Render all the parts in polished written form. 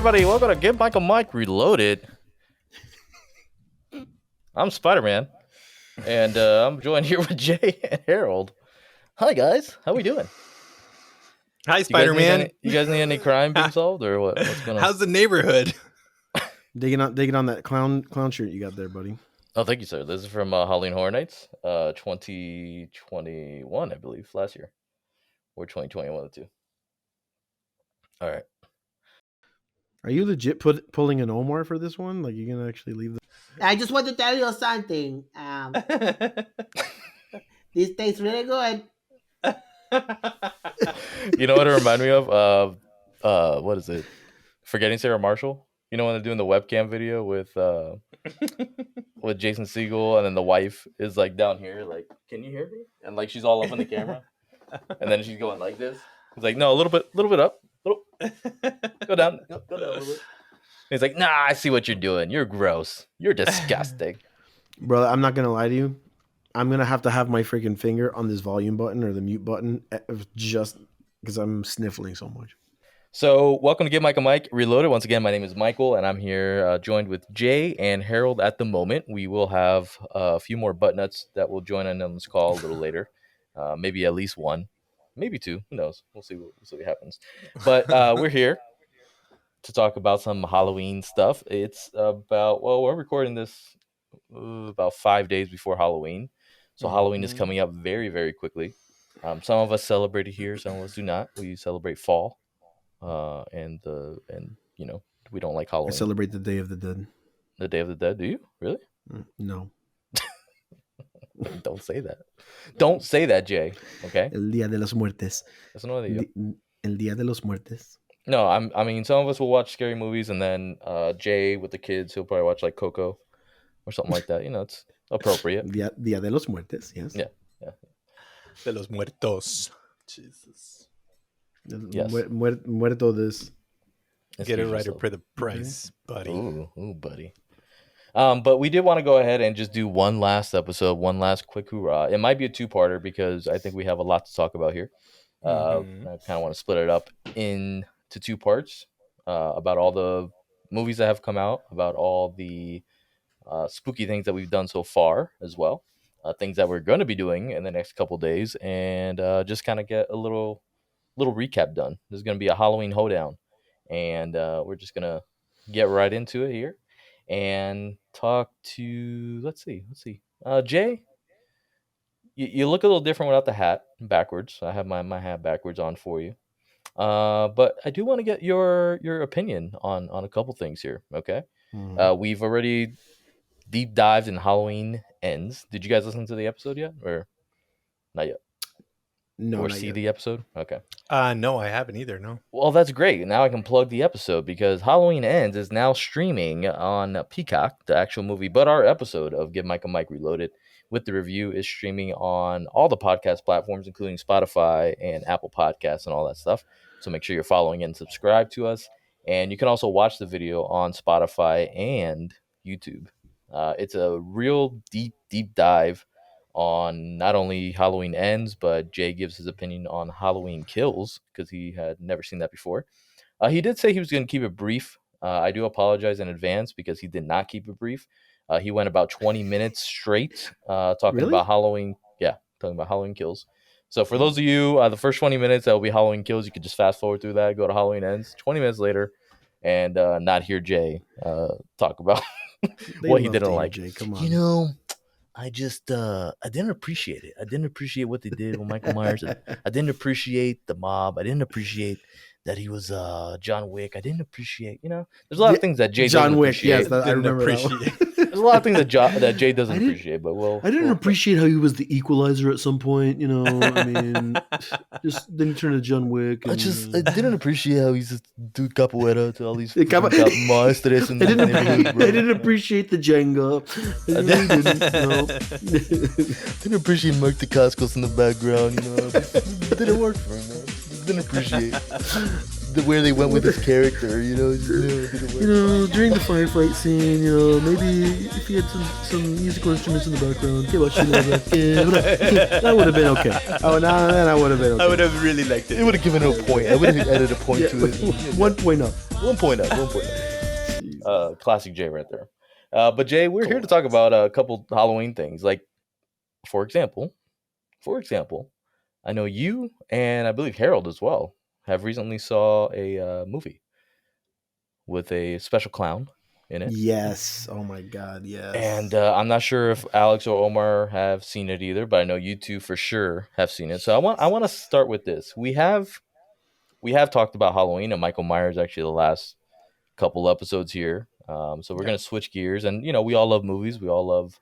everybody, welcome to Get Michael Mike Reloaded. I'm Spider-Man, and I'm joined here with Jay and Harold. Hi guys, how we doing? Hi, Spider-Man. You guys need any crime being solved, or what? What's going on? How's the neighborhood? Digging on that clown shirt you got there, buddy. Oh, thank you, sir. This is from Halloween Horror Nights, 2021, I believe, last year, or 2021 or two. All right. Are you legit pulling an Omar for this one? Like, you're gonna actually leave the... I just want to tell you something. This tastes really good. You know what it reminded me of? What is it? Forgetting Sarah Marshall. You know when they're doing the webcam video with Jason Segel, and then the wife is like down here, like, "Can you hear me?" And like she's all up in the camera, and then she's going like this. He's like, "No, a little bit up, go down a little bit." He's like, "Nah, I see what you're doing. You're gross. You're disgusting." Brother, I'm not gonna lie to you. I'm gonna have to have my freaking finger on this volume button or the mute button just because I'm sniffling so much. So, welcome to Get Michael Mike Reloaded. Once again, my name is Michael, and I'm here joined with Jay and Harold at the moment. We will have a few more butt nuts that will join in on this call a little later. Maybe at least one, maybe two. Who knows? We'll see what happens. But we're here to talk about some Halloween stuff. It's we're recording this about 5 days before Halloween. So Halloween is coming up very, very quickly. Some of us celebrate it here, some of us do not. We celebrate fall. And you know, we don't like Halloween. I celebrate the Day of the Dead. The Day of the Dead? Do you really? No. Don't say that. Don't say that, Jay. Okay. El Día de los Muertes. That's another deal. El Día de los Muertes. No, I mean, some of us will watch scary movies, and then Jay with the kids, he'll probably watch like Coco or something like that. You know, it's appropriate. Día de los Muertes. Yes. Yeah. De los muertos. Jesus. Yes. Muerto this. Get it right or pay the price, buddy. Ooh, buddy. But we did want to go ahead and just do one last episode, one last quick hoorah. It might be a two-parter because I think we have a lot to talk about here. I kind of want to split it up into two parts about all the movies that have come out, about all the spooky things that we've done so far as well, things that we're going to be doing in the next couple days, and just kind of get a little recap done. This is going to be a Halloween Hoedown, and we're just going to get right into it here and talk to, let's see. Jay, you look a little different without the hat backwards. I have my hat backwards on for you. But I do want to get your opinion on a couple things here, okay? We've already deep dived in Halloween Ends. Did you guys listen to the episode yet, or not yet? No, or not see yet. the episode? Okay. No, I haven't either. No. Well, that's great. Now I can plug the episode because Halloween Ends is now streaming on Peacock, the actual movie. But our episode of Give Mike a Mike Reloaded with the review is streaming on all the podcast platforms, including Spotify and Apple Podcasts and all that stuff. So make sure you're following and subscribe to us. And you can also watch the video on Spotify and YouTube. It's a real deep dive on not only Halloween Ends, but Jay gives his opinion on Halloween Kills because he had never seen that before. He did say he was going to keep it brief. I do apologize in advance because he did not keep it brief. He went about 20 minutes straight talking about Halloween. Yeah, talking about Halloween Kills. So for those of you, the first 20 minutes, that will be Halloween Kills. You could just fast forward through that, go to Halloween Ends 20 minutes later, and not hear Jay talk about what he didn't like. Jay, come on. You know, I just I didn't appreciate it. I didn't appreciate what they did with Michael Myers. I didn't appreciate the mob. I didn't appreciate that he was John Wick. I didn't appreciate, you know, there's a lot of things that Jay John doesn't Wick, appreciate. yes, I remember that. There's a lot of things that Jay doesn't appreciate, but I didn't appreciate how he was the equalizer at some point, you know. I mean, just then he turned to John Wick. And, I didn't appreciate how he's just do capoeira to all these monsters. I didn't appreciate the Jenga. I really didn't, you know. Didn't appreciate Mark Dacascos in the background, you know. It didn't work for him, man. Didn't appreciate where they went with his character, you know. You know, during the firefight scene, you know, maybe if he had some musical instruments in the background, that would have been okay. Oh, now then I would have been okay. I would have really liked it. It would have given it a point. I would have added a point to it. 1 point up. 1.0, 1.0. Classic Jay right there. But Jay, we're here to talk about a couple Halloween things. Like, for example, I know you and I believe Harold as well have recently saw a movie with a special clown in it. Yes. Oh my God. Yes. And I'm not sure if Alex or Omar have seen it either, but I know you two for sure have seen it. So I want to start with this. We have talked about Halloween and Michael Myers actually the last couple episodes here. So we're gonna switch gears, and we all love movies. We all love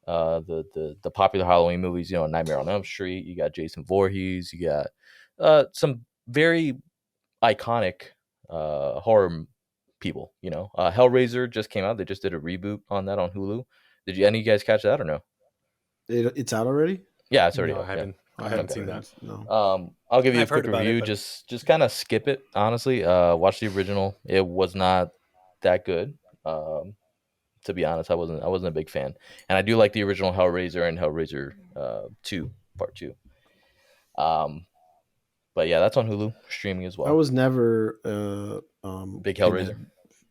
the popular Halloween movies. Nightmare on Elm Street. You got Jason Voorhees. You got some very iconic horror people. Hellraiser just came out. They just did a reboot on that on Hulu. Did you any of you guys catch that or no? It's out already? Yeah, it's already No, out. I haven't seen that. No. I'll give you I've a quick heard about review. it, but- Just kind of skip it. Honestly, watch the original. It was not that good. To be honest, I wasn't a big fan, and I do like the original Hellraiser and Hellraiser 2 Part 2. But yeah, that's on Hulu streaming as well. I was never Big Hellraiser.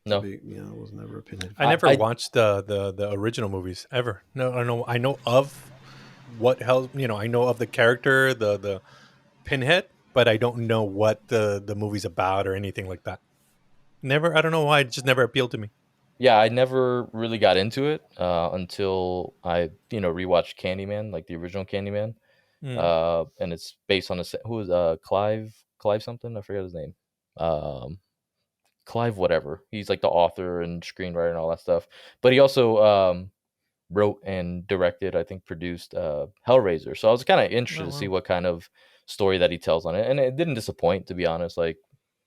No, I was never a Pinhead. I never watched the original movies ever. No, I know of what hell. I know of the character, the Pinhead, but I don't know what the movie's about or anything like that. Never. I don't know why. It just never appealed to me. yeah, I never really got into it until I rewatched Candyman, like the original Candyman. And it's based on who is Clive something, I forget his name. Clive whatever, he's like the author and screenwriter and all that stuff, but he also wrote and directed, I think produced Hellraiser. So I was kind of interested to see what kind of story that he tells on it, and it didn't disappoint, to be honest. Like,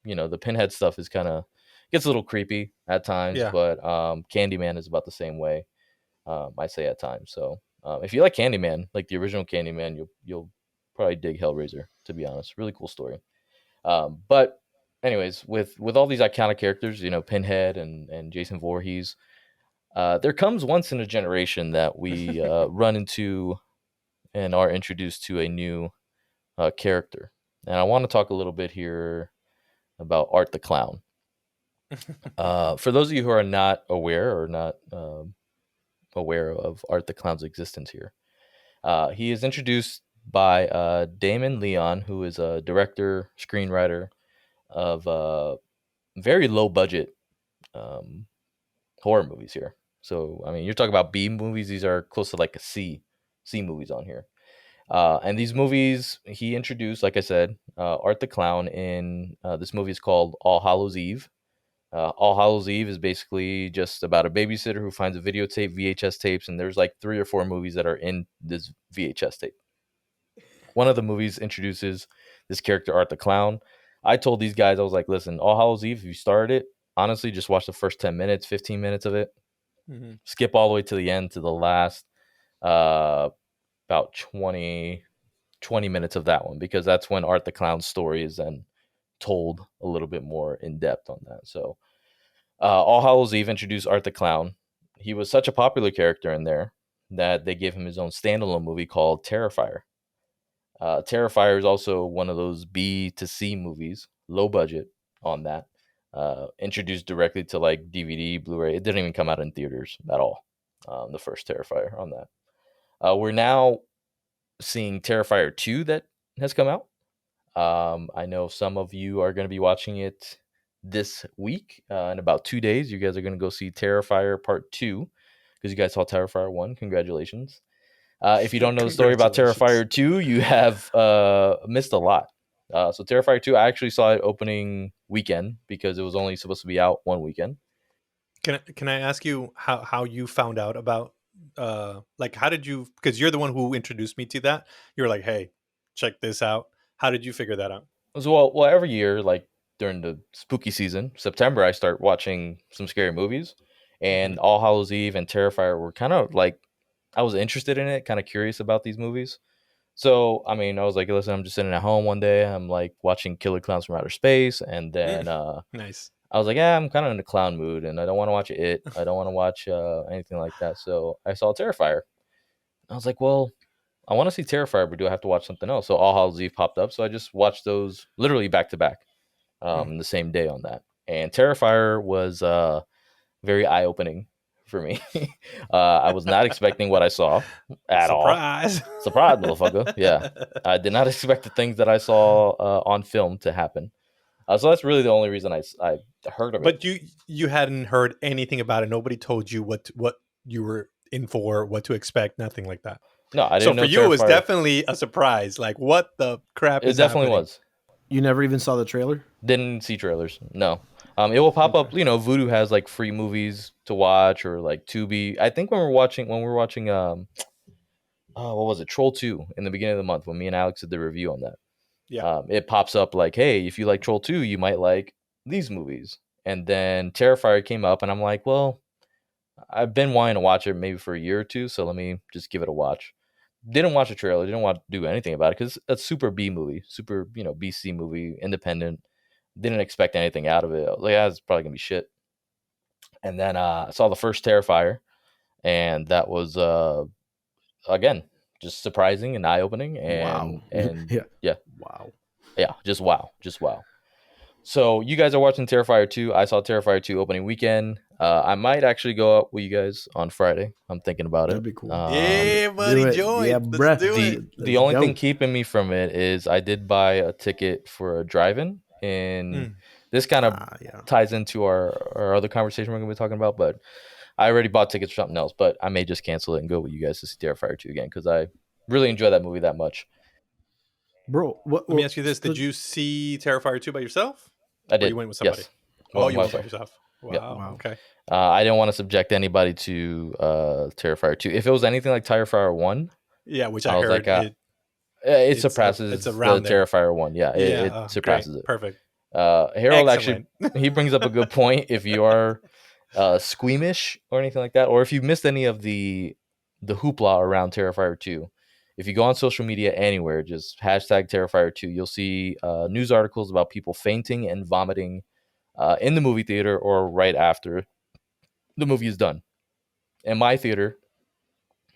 the Pinhead stuff is kind of gets a little creepy at times, but Candyman is about the same way, I say at times. So if you like Candyman, like the original Candyman, you'll probably dig Hellraiser, to be honest. Really cool story. But anyways, with all these iconic characters, Pinhead and Jason Voorhees, there comes once in a generation that we run into and are introduced to a new character. And I want to talk a little bit here about Art the Clown. For those of you who are not aware or not aware of Art the Clown's existence here, he is introduced by Damien Leone, who is a director, screenwriter of very low budget horror movies here. So, I mean, you're talking about B movies. These are close to like a C movies on here. And these movies he introduced, like I said, Art the Clown in this movie is called All Hallows Eve. All Hallows Eve is basically just about a babysitter who finds a videotape, VHS tapes, and there's like 3 or 4 movies that are in this VHS tape. One of the movies introduces this character, Art the Clown. I told these guys, I was like, listen, All Hallows Eve, if you started it, honestly, just watch the first 10 minutes, 15 minutes of it. Mm-hmm. Skip all the way to the end, to the last about 20 minutes of that one, because that's when Art the Clown's story is then told a little bit more in depth on that. So All Hallows Eve introduced Art the Clown. He was such a popular character in there that they gave him his own standalone movie called Terrifier. Terrifier is also one of those B to C movies, low budget on that, introduced directly to like DVD, Blu-ray. It didn't even come out in theaters at all, the first Terrifier on that. We're now seeing Terrifier 2 that has come out. I know some of you are going to be watching it this week. In about 2 days, you guys are going to go see Terrifier Part 2, because you guys saw Terrifier 1. Congratulations. If you don't know the story about Terrifier 2, you have missed a lot. So Terrifier 2, I actually saw it opening weekend because it was only supposed to be out one weekend. Can I ask you how you found out about like, how did you, because you're the one who introduced me to that. You were like, hey, check this out. How did you figure that out? So, well, every year, like during the spooky season, September, I start watching some scary movies, and All Hallows Eve and Terrifier were kind of like, I was interested in it, kind of curious about these movies. So, I mean, I was like, listen, I'm just sitting at home one day. I'm like watching Killer Clowns from Outer Space. And then nice. I was like, yeah, I'm kind of in a clown mood and I don't want to watch it. I don't want to watch anything like that. So I saw Terrifier. I was like, well, I want to see Terrifier, but do I have to watch something else? So All Hallows Eve popped up. So I just watched those literally back to back the same day on that. and Terrifier was very eye opening for me. I was not expecting what I saw at all. Surprise, motherfucker! Yeah, I did not expect the things that I saw on film to happen. So that's really the only reason I heard of it. But you hadn't heard anything about it. Nobody told you what you were in for, what to expect, nothing like that. No, I So didn't for know you, it was Terrifier. definitely a surprise. Like, what the crap It is definitely happening? was. You never even saw the trailer? Didn't see trailers. No. It will pop up. You know, Vudu has like free movies to watch, or like Tubi. I think when we're watching what was it, Troll 2 in the beginning of the month when me and Alex did the review on that. Yeah. It pops up like, hey, if you like Troll 2, you might like these movies. And then Terrifier came up, and I'm like, well, I've been wanting to watch it maybe for a year or two, so let me just give it a watch. Didn't watch a trailer, didn't want to do anything about it because it's a super B movie, super, BC movie, independent. Didn't expect anything out of it. I was like, it's probably gonna be shit. And then I saw the first Terrifier, and that was again just surprising and eye opening, and Wow. and Yeah. Wow. yeah, just wow. So you guys are watching Terrifier 2. I saw Terrifier 2 opening weekend. I might actually go up with you guys on Friday. I'm thinking about it. That'd be cool. Yeah, Do buddy, it. join. Yeah, Let's bruh. do it. The Let's only go. thing keeping me from it is I did buy a ticket for a drive-in, and this kind of Yeah. ties into our other conversation we're going to be talking about, but I already bought tickets for something else, but I may just cancel it and go with you guys to see Terrifier 2 again because I really enjoy that movie that much. Bro, Let me ask you this. Did you see Terrifier 2 by yourself? I Or did. you went with somebody? Yes. Oh, you Went went by myself. yourself. Wow. Yep. Wow. Okay. I didn't want to subject anybody to Terrifier 2. If it was anything like Terrifier 1, Yeah, which I I was heard like, it surpasses it's the around there. Terrifier 1. Yeah, it surpasses great. it. Perfect. Harold Excellent. actually, he brings up a good point. If you are squeamish or anything like that, or if you missed any of the hoopla around Terrifier 2, if you go on social media anywhere, just hashtag Terrifier 2, you'll see news articles about people fainting and vomiting in the movie theater or right after the movie is done. In my theater,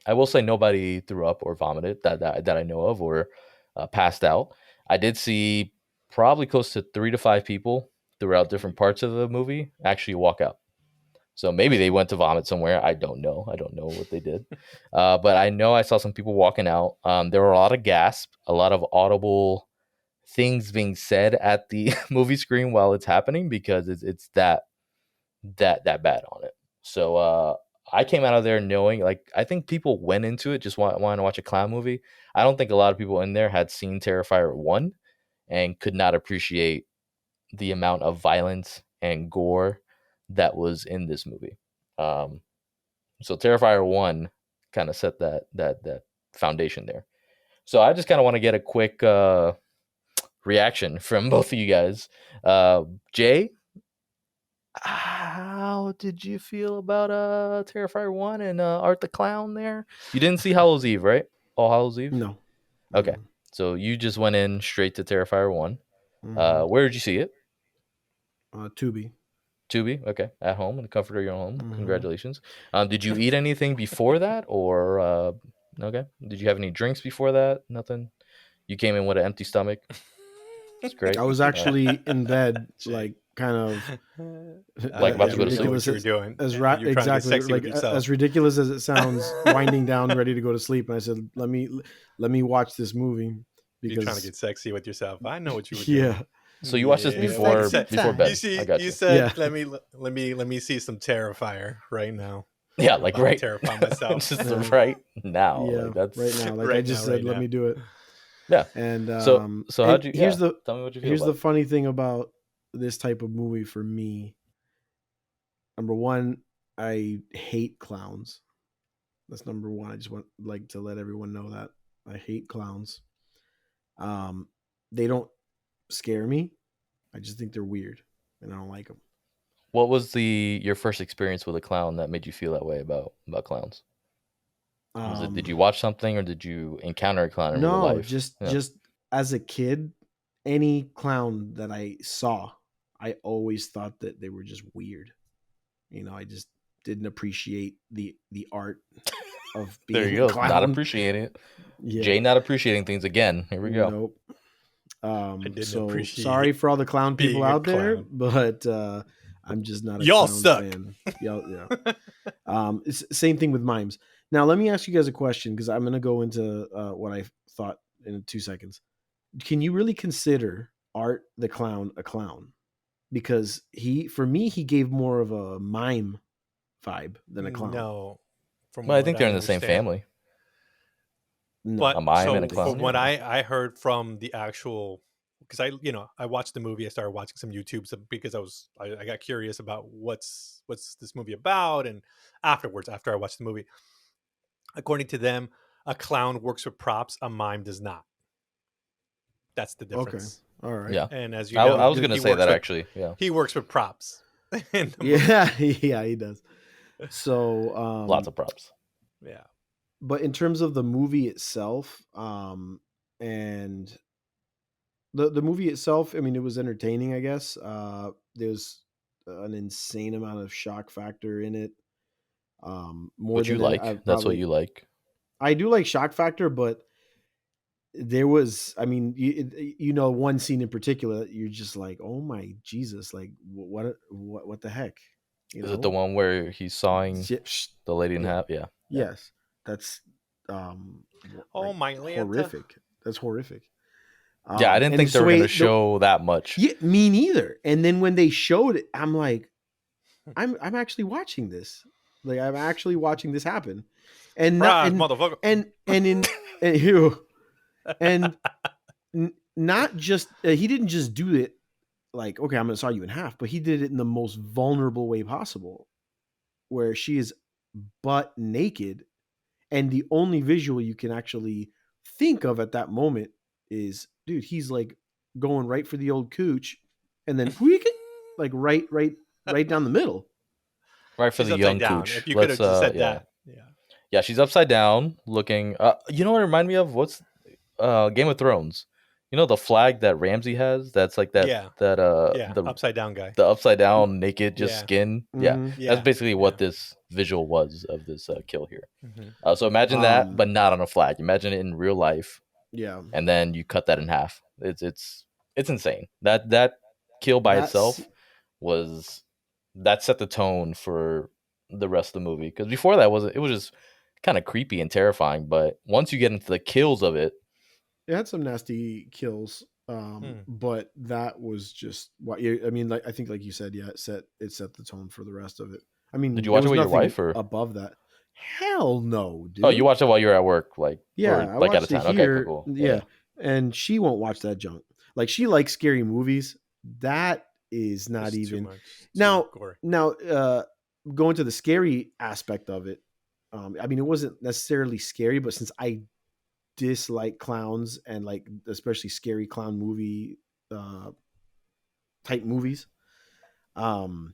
I will say nobody threw up or vomited that I know of, or passed out. I did see probably close to 3 to 5 people throughout different parts of the movie actually walk out. So maybe they went to vomit somewhere. I don't know. I don't know what they did. But I know I saw some people walking out. There were a lot of gasps, a lot of audible things being said at the movie screen while it's happening because it's that bad on it. So I came out of there knowing, like, I think people went into it just wanting to watch a clown movie. I don't think a lot of people in there had seen Terrifier 1 and could not appreciate the amount of violence and gore that was in this movie. So Terrifier 1 kind of set that foundation there. So I just kind of want to get a quick reaction from both of you guys. Jay, how did you feel about Terrifier 1 and Art the Clown there? You didn't see Hallows Eve, right? All Hallows Eve? No. Okay. So you just went in straight to Terrifier 1. Mhm. Where did you see it? Tubi. Tubi, okay, at home in the comfort of your own home. Mhm. Congratulations. Did you eat anything before that, or okay? Did you have any drinks before that? Nothing. You came in with an empty stomach. It's great. I was actually in bed, like kind of Like about to go to sleep. What you were doing. As You're trying to get exactly sexy like with yourself. as ridiculous as it sounds, winding down, ready to go to sleep. And I said, "Let me watch this movie." You're trying to get sexy with yourself. I know what you were doing. Yeah. So you watched this Yeah. before Sexy before time. bed. You see, I got you you. said, Yeah. let me see some Terrifier right now. Yeah, I'm like about to right. terrify myself. Just Yeah. right now. Yeah, Like that's right now. Like Right I just now, said, right let now. me do it. Yeah. And So and how'd you? here's Yeah. the Tell me what you feel here's about the funny thing about this type of movie for me. Number one, I hate clowns. That's number one. I just want like to let everyone know that I hate clowns. They don't scare me. I just think they're weird, and I don't like them. What was your first experience with a clown that made you feel that way about clowns? Was it, did you watch something, or did you encounter a clown in real No, life? just Yeah. just as a kid, any clown that I saw, I always thought that they were just weird. I just didn't appreciate the art of being There you a go. clown. Not appreciating it. Yeah. Jay not appreciating things again. Here we go. Nope. I didn't So appreciate sorry for all the clown people being a out there, clown. but I'm just not a Y'all clown suck. fan. Yeah. It's same thing with mimes. Now let me ask you guys a question because I'm gonna go into what I thought in 2 seconds. Can you really consider Art the Clown a clown? Because for me, he gave more of a mime vibe than a clown. No, from Well, I what think they're I in the same understand. family. No, But A mime I and a don't think clown. from so. what I heard from the actual, because I watched the movie. I started watching some YouTube because I got curious about what's this movie about, and after I watched the movie, according to them, a clown works with props, a mime does not. That's the Okay, difference. all right. Yeah, And as you I know, was gonna he say works that with actually. Yeah, he works with props in the movie. Yeah, yeah, he does. So, lots of props. Yeah. but in terms of the movie itself, and the movie itself, I mean, it was entertaining, I guess. There's an insane amount of shock factor in it. More Which you than like? I've That's what probably you like. I do like shock factor, but there was, I mean, one scene in particular, you're just like, oh my Jesus, like what the heck, you Is it the know? one where he's sawing Yeah, the lady in yeah. half? Yeah. Yeah. Yes, that's Oh like my Lanta. horrific. That's horrific. Yeah, I didn't And think it's they the were gonna way show that much. yeah, me neither. And then when they showed it, I'm like, I'm actually watching this. Like I'm actually watching this happen, and not Surprise, motherfucker. and you and not just he didn't just do it like, okay, I'm gonna saw you in half, but he did it in the most vulnerable way possible, where she is butt naked, and the only visual you can actually think of at that moment is, dude, he's like going right for the old cooch, and then like right down the middle. Right for She's the upside young down. cooch. If you could Let's have just said yeah. that. Yeah. Yeah, she's upside down looking you know what it reminded me of? What's Game of Thrones. You know the flag that Ramsay has? That's like Yeah. that Yeah. Upside down guy. the upside down naked just Yeah. skin. Yeah. Mm-hmm. Yeah. That's basically Yeah. what this visual was of this kill here. Mm-hmm. So imagine that, but not on a flag. Imagine it in real life, Yeah, and then you cut that in half. It's insane. That kill by that's itself was that set the tone for the rest of the movie. Because before that it was just kind of creepy and terrifying. But once you get into the kills of it, it had some nasty kills. But that was just what I mean. Like I think, like you said, yeah, it set the tone for the rest of it. I mean, did you there watch it was with your nothing wife or? above that. Hell no, dude. Oh, you watched it while you were at work, like Yeah, or I like out of watched it town. Okay, cool, here. cool. Yeah, and she won't watch that junk. Like she likes scary movies. That is not It's too even much. now. Gory. Now, going to the scary aspect of it. I mean, it wasn't necessarily scary, but since I dislike clowns and like especially scary clown movie type movies, um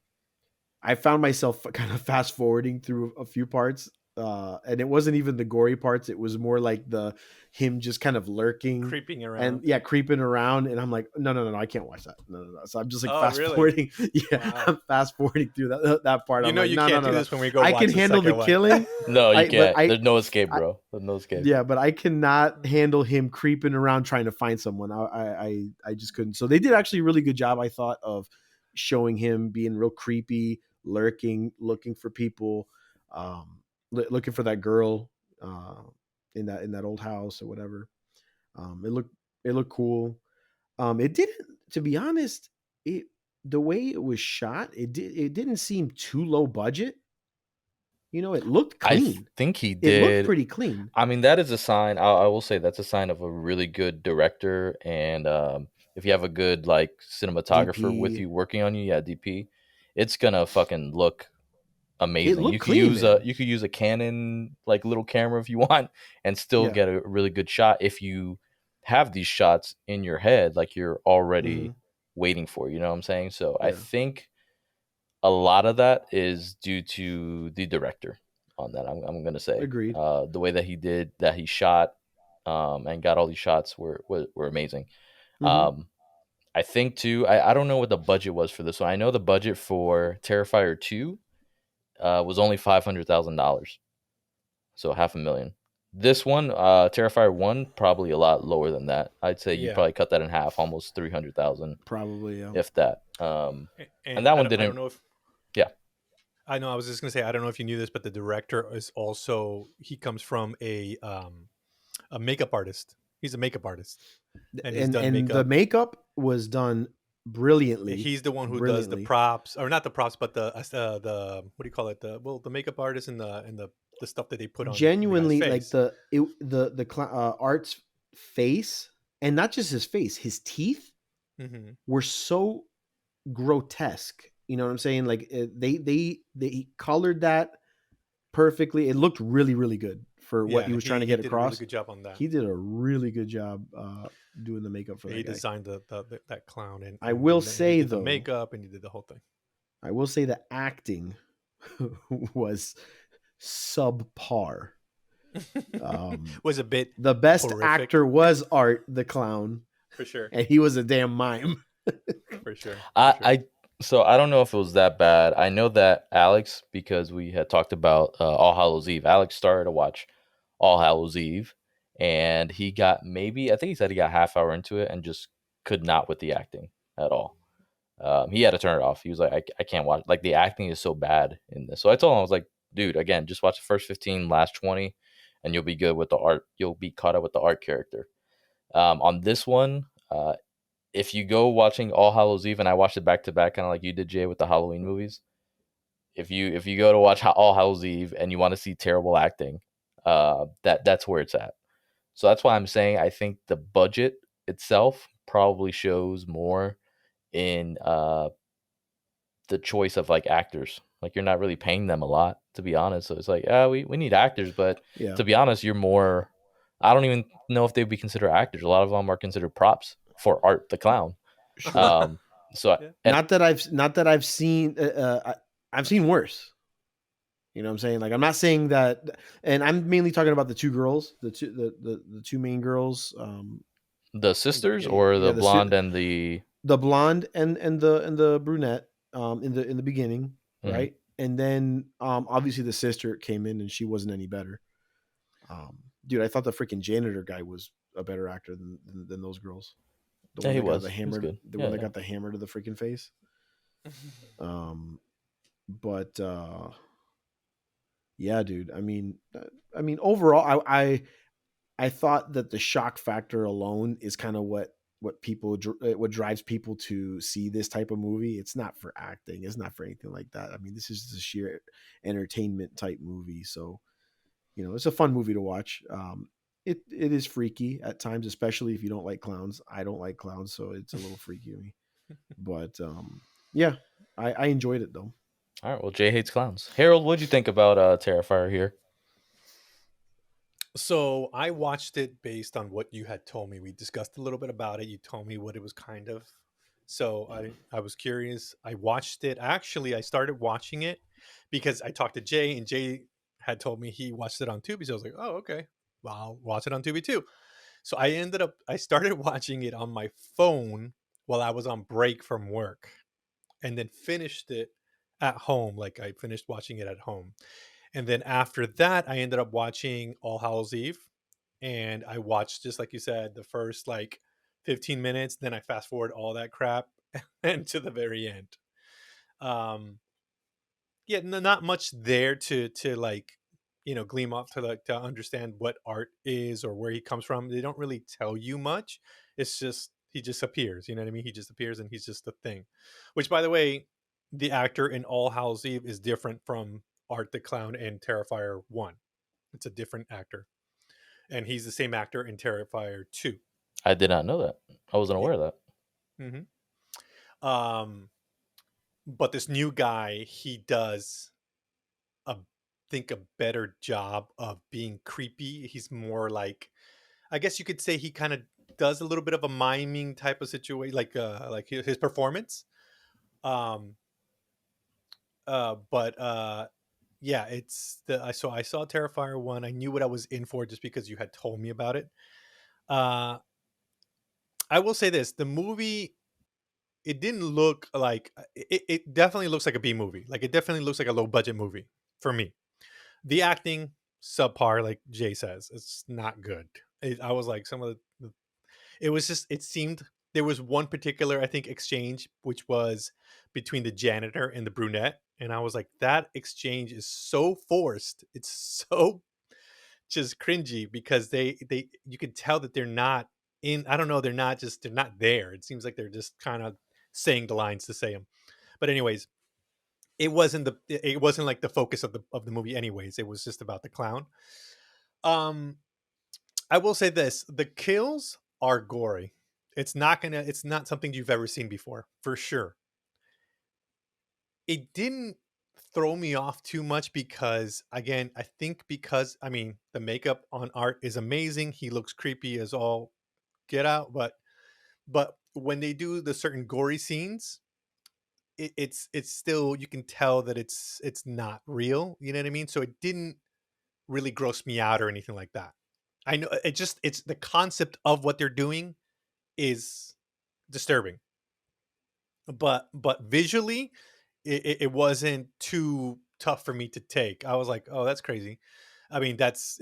I found myself kind of fast forwarding through a few parts, and it wasn't even the gory parts. It was more like the him just kind of lurking, Creeping around. and yeah, creeping around. And I'm like, no, I can't watch that. No. So I'm just like Oh, fast really? forwarding. Yeah, Wow. I'm fast forwarding through that part. You I'm know like, you no, can't no, do no. this when we go I watch can the handle the second one. killing. No, you but can't. I- There's no escape, bro. There's no escape. Yeah, but I cannot handle him creeping around trying to find someone. I just couldn't. So they did actually a really good job, I thought, of showing him being real creepy, lurking, looking for people, looking for that girl in that old house or whatever. It looked cool. It didn't, to be honest, it the way it was shot, it didn't seem too low budget. You know, it looked clean. think he It looked did. pretty clean. I mean, that is a sign. I will say that's a sign of a really good director, and if you have a good like cinematographer with DP. you working on you, yeah, DP, it's gonna fucking look amazing. looked clean, man. You could use a Canon like little camera if you want, and still Yeah. get a really good shot if you have these shots in your head, like you're already Mhm. waiting for. You know what I'm saying? So I Yeah. think a lot of that is due to the director on that. I'm gonna say Agreed. the way that he shot and got all these shots were amazing. Mhm. I think too. I don't know what the budget was for this one. I know the budget for Terrifier 2 was only $500,000, so $500,000. This one, Terrifier 1, probably a lot lower than that. I'd say you'd Yeah, probably cut that in half, almost 300,000, Probably, yeah. if that. And and that I one don't, I don't didn't. know if Yeah, I know. I was just gonna say I don't know if you knew this, but the director is also he comes from a makeup artist. He's a makeup artist, and he's done And the makeup. makeup was done brilliantly. He's the one who does the Brilliantly. props, or not the props, but the what do you call it? The makeup artist and the stuff that they put on the guy's Genuinely, like face. the art's face, and not just his face, his teeth Hmm. were so grotesque. You know what I'm saying? Like they colored that perfectly. It looked really really good for what he Yeah, was trying to he get did a really across. good job on that. He did a really good job doing the makeup for He that guy. designed that clown, and I will and he say did the though, makeup, and he did the whole thing. I will say the acting was subpar. Was a bit The best horrific. actor was Art the clown, For sure, and he was a damn mime. for sure. I, For sure. I so I don't know if it was that bad. I know that Alex, because we had talked about All Hallows Eve. Alex started to watch All Hallows Eve, and he got maybe I think he said he got half hour into it and just could not with the acting at all. He had to turn it off. He was like, I can't watch. Like the acting is so bad in this. So I told him, I was like, dude, again, just watch the first 15, last 20, and you'll be good with the art. You'll be caught up with the art character. On this one, if you go watching All Hallows Eve, and I watched it back to back, kind of like you did, Jay, with the Halloween movies. If you go to watch All Hallows Eve and you want to see terrible acting, that's where it's at. So that's why I'm saying I think the budget itself probably shows more in the choice of like actors. Like you're not really paying them a lot, to be honest. So it's like, yeah, we need actors, but Yeah, to be honest, you're more. I don't even know if they'd be considered actors. A lot of them are considered props for Art the clown. sure. Um, so Yeah. and Not that I've seen. I've seen worse. You know what I'm saying? Like I'm not saying that, and I'm mainly talking about the two girls, the two main girls. the sisters Yeah, or yeah, the blonde and the. the blonde and the brunette in the beginning, Mhm. right? And then obviously the sister came in and she wasn't any better. Dude, I thought the freaking janitor guy was a better actor than those girls. The Yeah, one he that got was. the He was hammer, good. the one Yeah, that yeah. got the hammer to the freaking face. But yeah, dude. I mean, overall, I thought that the shock factor alone is kind of what drives people to see this type of movie. It's not for acting. It's not for anything like that. I mean, this is just a sheer entertainment type movie. So it's a fun movie to watch. It is freaky at times, especially if you don't like clowns. I don't like clowns, so it's a little freaky to me. But yeah, I enjoyed it though. All right. Well, Jay hates clowns. Harold, what'd you think about Terrifier here? So I watched it based on what you had told me. We discussed a little bit about it. You told me what it was kind of. So I was curious. I watched it. Actually, I started watching it because I talked to Jay, and Jay had told me he watched it on Tubi. So I was like, oh, okay. Well, I'll watch it on Tubi too. So I started watching it on my phone while I was on break from work, and then finished it at home. Like I finished watching it at home. And then after that, I ended up watching All Hallows Eve. And I watched, just like you said, the first like 15 minutes. Then I fast forward all that crap and to the very end. Um, yeah, not much there to like, gleam off to like to understand what art is or where he comes from. They don't really tell you much. It's just he just appears. You know what I mean? He just appears and he's just a thing. Which, by the way, the actor in All Hallows Eve is different from Art the Clown and Terrifier 1. It's a different actor. And he's the same actor in Terrifier 2. I did not know that. I wasn't Yeah. aware of that. Um, but this new guy, he does a think a better job of being creepy. He's more like, I guess you could say he kind of does a little bit of a miming type of situation, like his performance. Um, but yeah, it's the I saw Terrifier 1. I knew what I was in for just because you had told me about it. Uh, I will say this: the movie, it didn't look like it definitely looks like a B movie. Like it definitely looks like a low budget movie for me. The acting, subpar, like Jay says. It's not good. I was like, some of it was just, it seemed there was one particular, I think, exchange which was between the janitor and the brunette, and I was like, that exchange is so forced. It's so just cringy because they you can tell that they're not in. I don't know. They're not there. It seems like they're just kind of saying the lines to say them. But anyways, it wasn't like the focus of the movie. Anyways, it was just about the clown. Um, I will say this: the kills are gory. It's not something you've ever seen before, for sure. It didn't throw me off too much because, again, I think because, I mean, the makeup on Art is amazing. He looks creepy as all get out, but when they do the certain gory scenes, it's still, you can tell that it's not real. You know what I mean? So it didn't really gross me out or anything like that. I know it's the concept of what they're doing is disturbing, but visually it wasn't too tough for me to take. I was like, oh, that's crazy. I mean, that's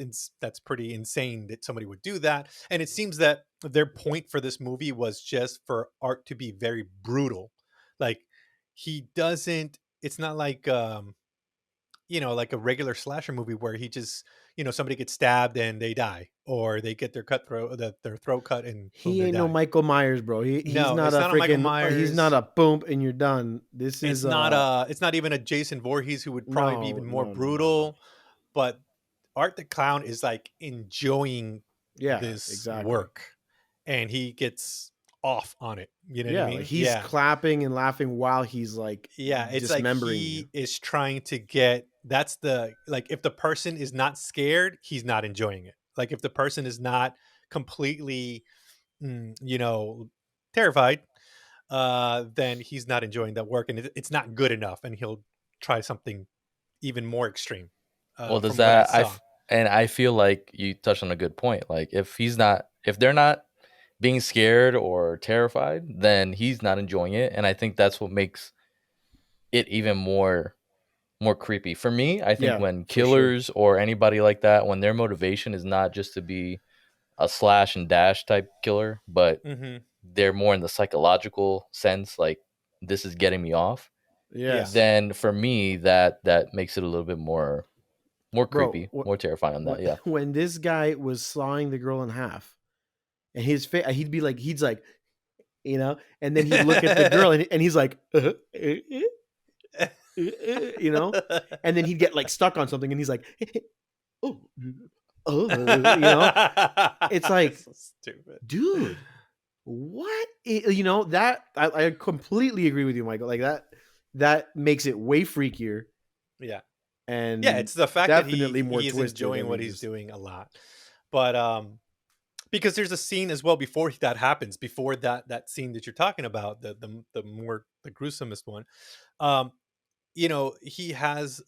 pretty insane that somebody would do that. And it seems that their point for this movie was just for Art to be very brutal. Like, he doesn't. It's not like like a regular slasher movie where he just, somebody gets stabbed and they die, or they get their throat cut and boom, He they ain't no die. Michael Myers, bro. He's No, not it's a not a Michael freaking. He's not Myers. a boom and you're done. This is It's not even a Jason Voorhees, who would probably be no, even more no, no, no, no. brutal. But Art the Clown is like enjoying Yeah, this exactly. work, and he gets off on it. You know what I Yeah, like mean? he's Yeah. clapping and laughing while he's like Yeah, it's like dismembering you. he is trying to get, that's the, like, if the person is not scared, he's not enjoying it. Like, if the person is not completely terrified, then he's not enjoying that work, and it's not good enough, and he'll try something even more extreme, Well, does from what I that saw. and I feel like you touched on a good point. Like if they're not being scared or terrified, then he's not enjoying it, and I think that's what makes it even more creepy. For me, I think Yeah, when for sure. killers or anybody like that, when their motivation is not just to be a slash and dash type killer, but Hmm. they're more in the psychological sense, like this is getting me off, Yeah. Yes, then for me that makes it a little bit more bro. creepy, more terrifying on that. Yeah. When this guy was sawing the girl in half, and his face, he's like, and then he'd look at the girl, and he's like, and then he'd get like stuck on something, and he's like, oh, it's like, So stupid. dude, what? That I completely agree with you, Michael. Like that makes it way freakier Yeah. and Yeah, it's the fact that definitely more he is twisted. enjoying I what mean, he's just doing a lot. But because there's a scene as well before that happens, before that scene that you're talking about, the gruesomest one. Um, he has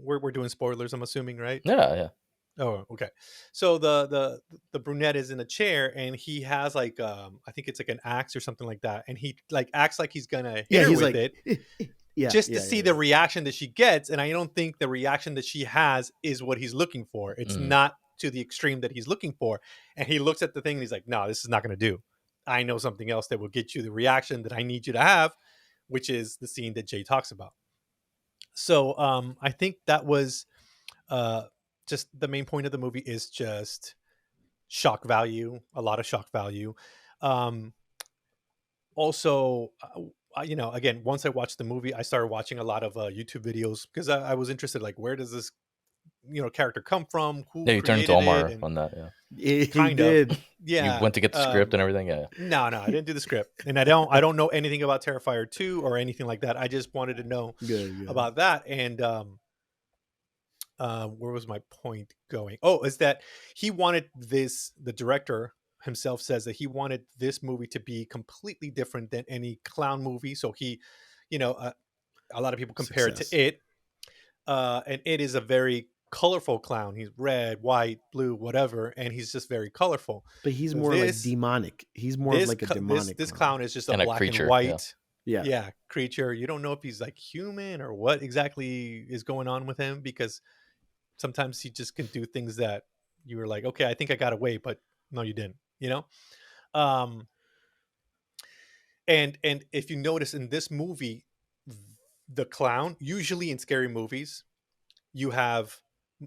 we're doing spoilers, I'm assuming, right? Yeah, yeah. Oh, okay. So the brunette is in a chair, and he has like, I think it's like an axe or something like that, and he like acts like he's gonna hit yeah, her he's with like, it, yeah, just to yeah, see yeah, the yeah. reaction that she gets. And I don't think the reaction that she has is what he's looking for. It's Mhm. not to the extreme that he's looking for. And he looks at the thing and he's like, no, this is not going to do. I know something else that will get you the reaction that I need you to have, which is the scene that Jay talks about. So I think that was uh, just the main point of the movie, is just shock value, a lot of shock value. Um, Also, again, once I watched the movie, I started watching a lot of YouTube videos, because I was interested, like, where does this character come from, who Yeah, you turned into created it, Omar and on that. Yeah. He kind of, did. You yeah. went to get the script and everything. Yeah. No, no, I didn't do the script, and I don't know anything about Terrifier 2 or anything like that. I just wanted to know Good, good. about that. And where was my point going? Oh, is that he wanted this, the director himself says that he wanted this movie to be completely different than any clown movie. So he, a lot of people compare it Success. to It, and It is a very colorful clown. He's red, white, blue, whatever, and he's just very colorful. But he's more like This demonic. He's more of this like a co- this demonic this clown. clown is just a And a black and creature. Yeah. white, Yeah. yeah, creature. You don't know if he's like human or what exactly is going on with him, because Sometimes he just can do things that you were like, okay, I think I got away, but no, you didn't. You know. Um, and if you notice in this movie, the clown, usually in scary movies, you have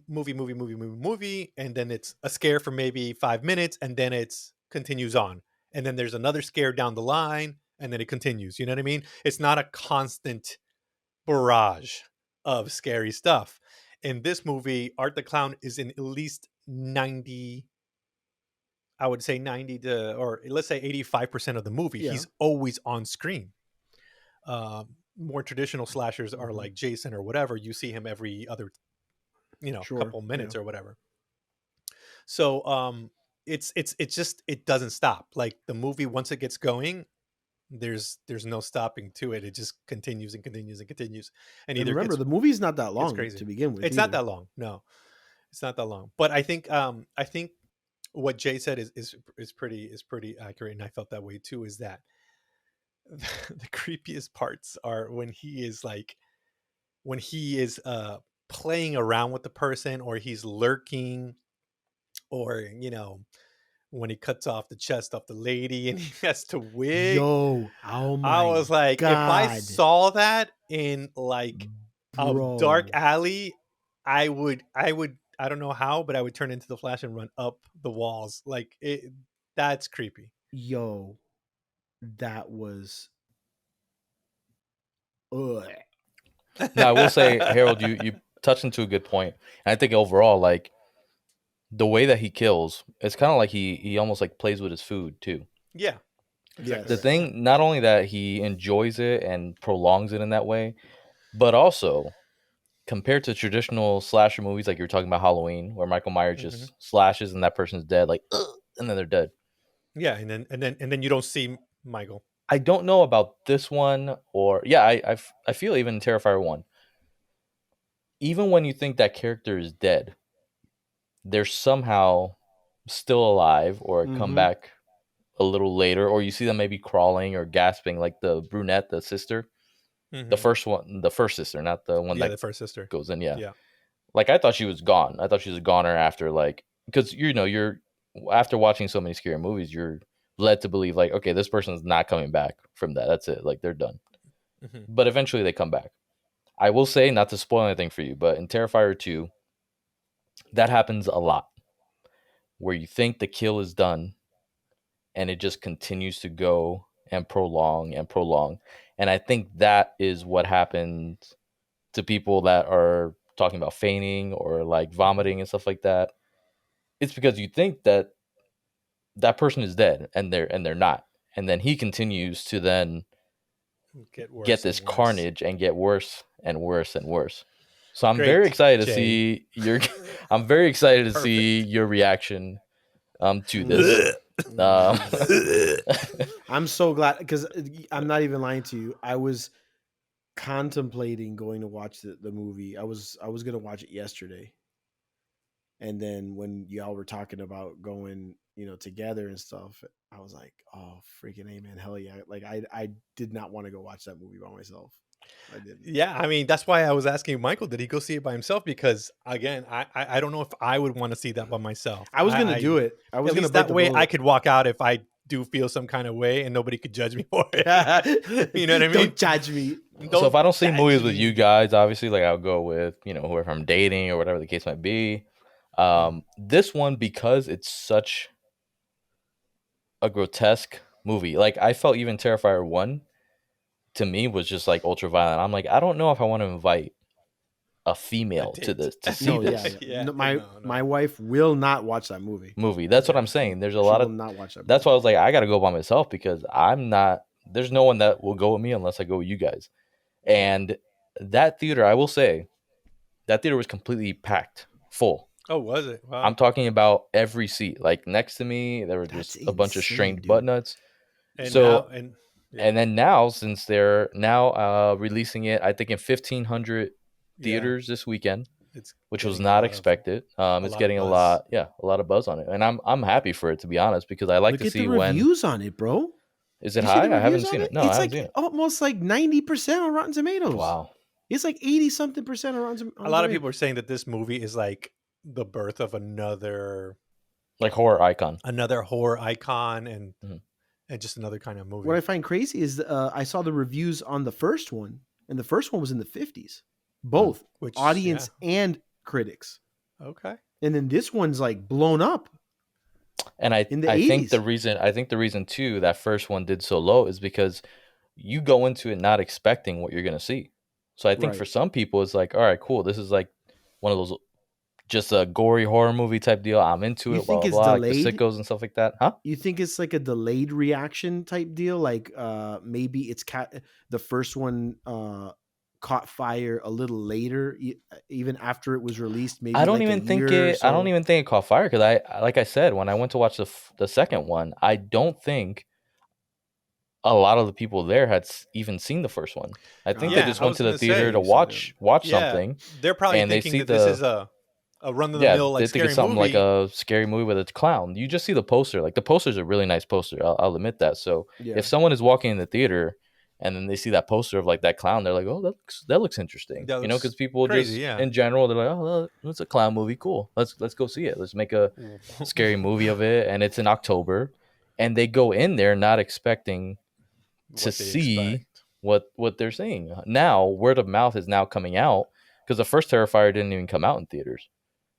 movie, and then it's a scare for maybe 5 minutes, and then it's continues on, and then there's another scare down the line, and then it continues. You know what I mean? It's not a constant barrage of scary stuff. In this movie, Art the Clown is in at least 90, I would say 90 to, or let's say 85% of the movie. Yeah. He's always on screen. More traditional slashers are like Jason or whatever. You see him every other, couple minutes or whatever. So it's just, it doesn't stop. Like the movie, once it gets going, there's no stopping to it. It just continues and continues and continues. And And either remember, gets, the movie's not that long crazy to begin with. It's not that long. No, it's not that long. But I think what Jay said is pretty accurate, and I felt that way too. Is that the creepiest parts are when he is playing around with the person, or he's lurking, or when he cuts off the chest off the lady and he has to wig. Yo, oh my I was like, God. if I saw that in like a dark Bro. alley, I would, I don't know how, but I would turn into the Flash and run up the walls. Like that's creepy. Yo, that was. Ugh. Now I will say, Harold, you touched into a good point, and I think overall, like the way that he kills, it's kind of like he almost like plays with his food too. Yeah. Yes. The thing, not only that he enjoys it and prolongs it in that way, but also compared to traditional slasher movies, like you were talking about Halloween, where Michael Myers just slashes and that person's dead, like, and then they're dead. Yeah, and then you don't see Michael. I don't know about this one, or I feel even in Terrifier 1, even when you think that character is dead, they're somehow still alive or come back a little later, or you see them maybe crawling or gasping, like the brunette, the sister, the first sister, not the one that the first sister goes in. Yeah. Yeah. Like I thought she was gone. I thought she was a goner after, like, because you're after watching so many scary movies, you're led to believe like, okay, this person's not coming back from that. That's it. Like they're done. But eventually they come back. I will say, not to spoil anything for you, but in Terrifier 2, that happens a lot, where you think the kill is done, and it just continues to go and prolong and prolong. And I think that is what happened to people that are talking about fainting or like vomiting and stuff like that. It's because you think that that person is dead, and they're not. And then he continues to then get this carnage and get worse and worse and worse. So I'm very excited to see your I'm very excited to see your reaction to this. I'm so glad, because I'm not even lying to you. I was contemplating going to watch the movie. I was going to watch it yesterday. And then when y'all were talking about going, together and stuff, I was like, oh, freaking amen. Hell yeah. Like I did not want to go watch that movie by myself. I didn't. Yeah, I mean, that's why I was asking Michael, did he go see it by himself? Because again, I don't know if I would want to see that by myself. I was going to do it. I was at going to least that way I could walk out if I do feel some kind of way and nobody could judge me for it. You know what I mean? Don't judge me. So if I don't see movies with you guys, obviously, like I'll go with, whoever I'm dating or whatever the case might be. This one, because it's such a grotesque movie, like I felt even Terrifier 1 to me was just like ultra violent. I'm like, I don't know if I want to invite a female to this to see this. Yeah. My wife will not watch that movie. That's what I'm saying. There's a lot of not watch that. That's why I was like, I got to go by myself, because I'm not. There's no one that will go with me unless I go with you guys. And that theater, I will say, that theater was completely packed, full. Oh, was it? Wow. I'm talking about every seat. Like next to me, there were just a bunch of strained butt nuts. And then now, since they're now releasing it, I think in 1,500 theaters this weekend, which was not expected. It's getting a lot of buzz on it, and I'm happy for it, to be honest, because I like to see the reviews on it, bro. Is it high? I haven't seen it. No, I haven't seen it. Almost like 90% on Rotten Tomatoes. Wow. It's like 80 something percent on A lot of people are saying that this movie is like the birth of another Like horror icon. horror icon and Mhm. just another kind of movie. What I find crazy is I saw the reviews on the first one, and the first one was in the 50s, both Which, audience and critics. Okay. And then this one's like blown up. And I In the think 80s. the reason too that first one did so low is because you go into it not expecting what you're gonna see. So I think Right. for some people it's like, all right, cool, this is like one of those just a gory horror movie type deal. I'm into You it, blah think blah it's blah, like the delayed? sickos and stuff like that, huh? You think it's like a delayed reaction type deal? Like maybe it's the first one caught fire a little later, even after it was released, maybe I don't like a even think year or it. I don't so. even think it caught fire because like I said, when I went to watch the second one, I don't think a lot of the people there had even seen the first one. I think they Yeah, just I went was to the gonna theater say, to You said watch yeah, something, they're probably and they thinking see that this is the a run of the yeah, mill like they think scary it's something like movie. a scary movie with a clown. You just see the poster. Like the poster's a really nice poster. I'll admit that. So Yeah. if someone is walking in the theater and then they see that poster of like that clown, they're like, oh, that looks interesting. That You know, looks because people crazy, just yeah. in general they're like, oh, well, it's a clown movie. Cool. Let's go see it. Let's make a scary movie of it. And it's in October, and they go in there not expecting to What they see expect. what they're seeing. Now word of mouth is now coming out because the first Terrifier didn't even come out in theaters.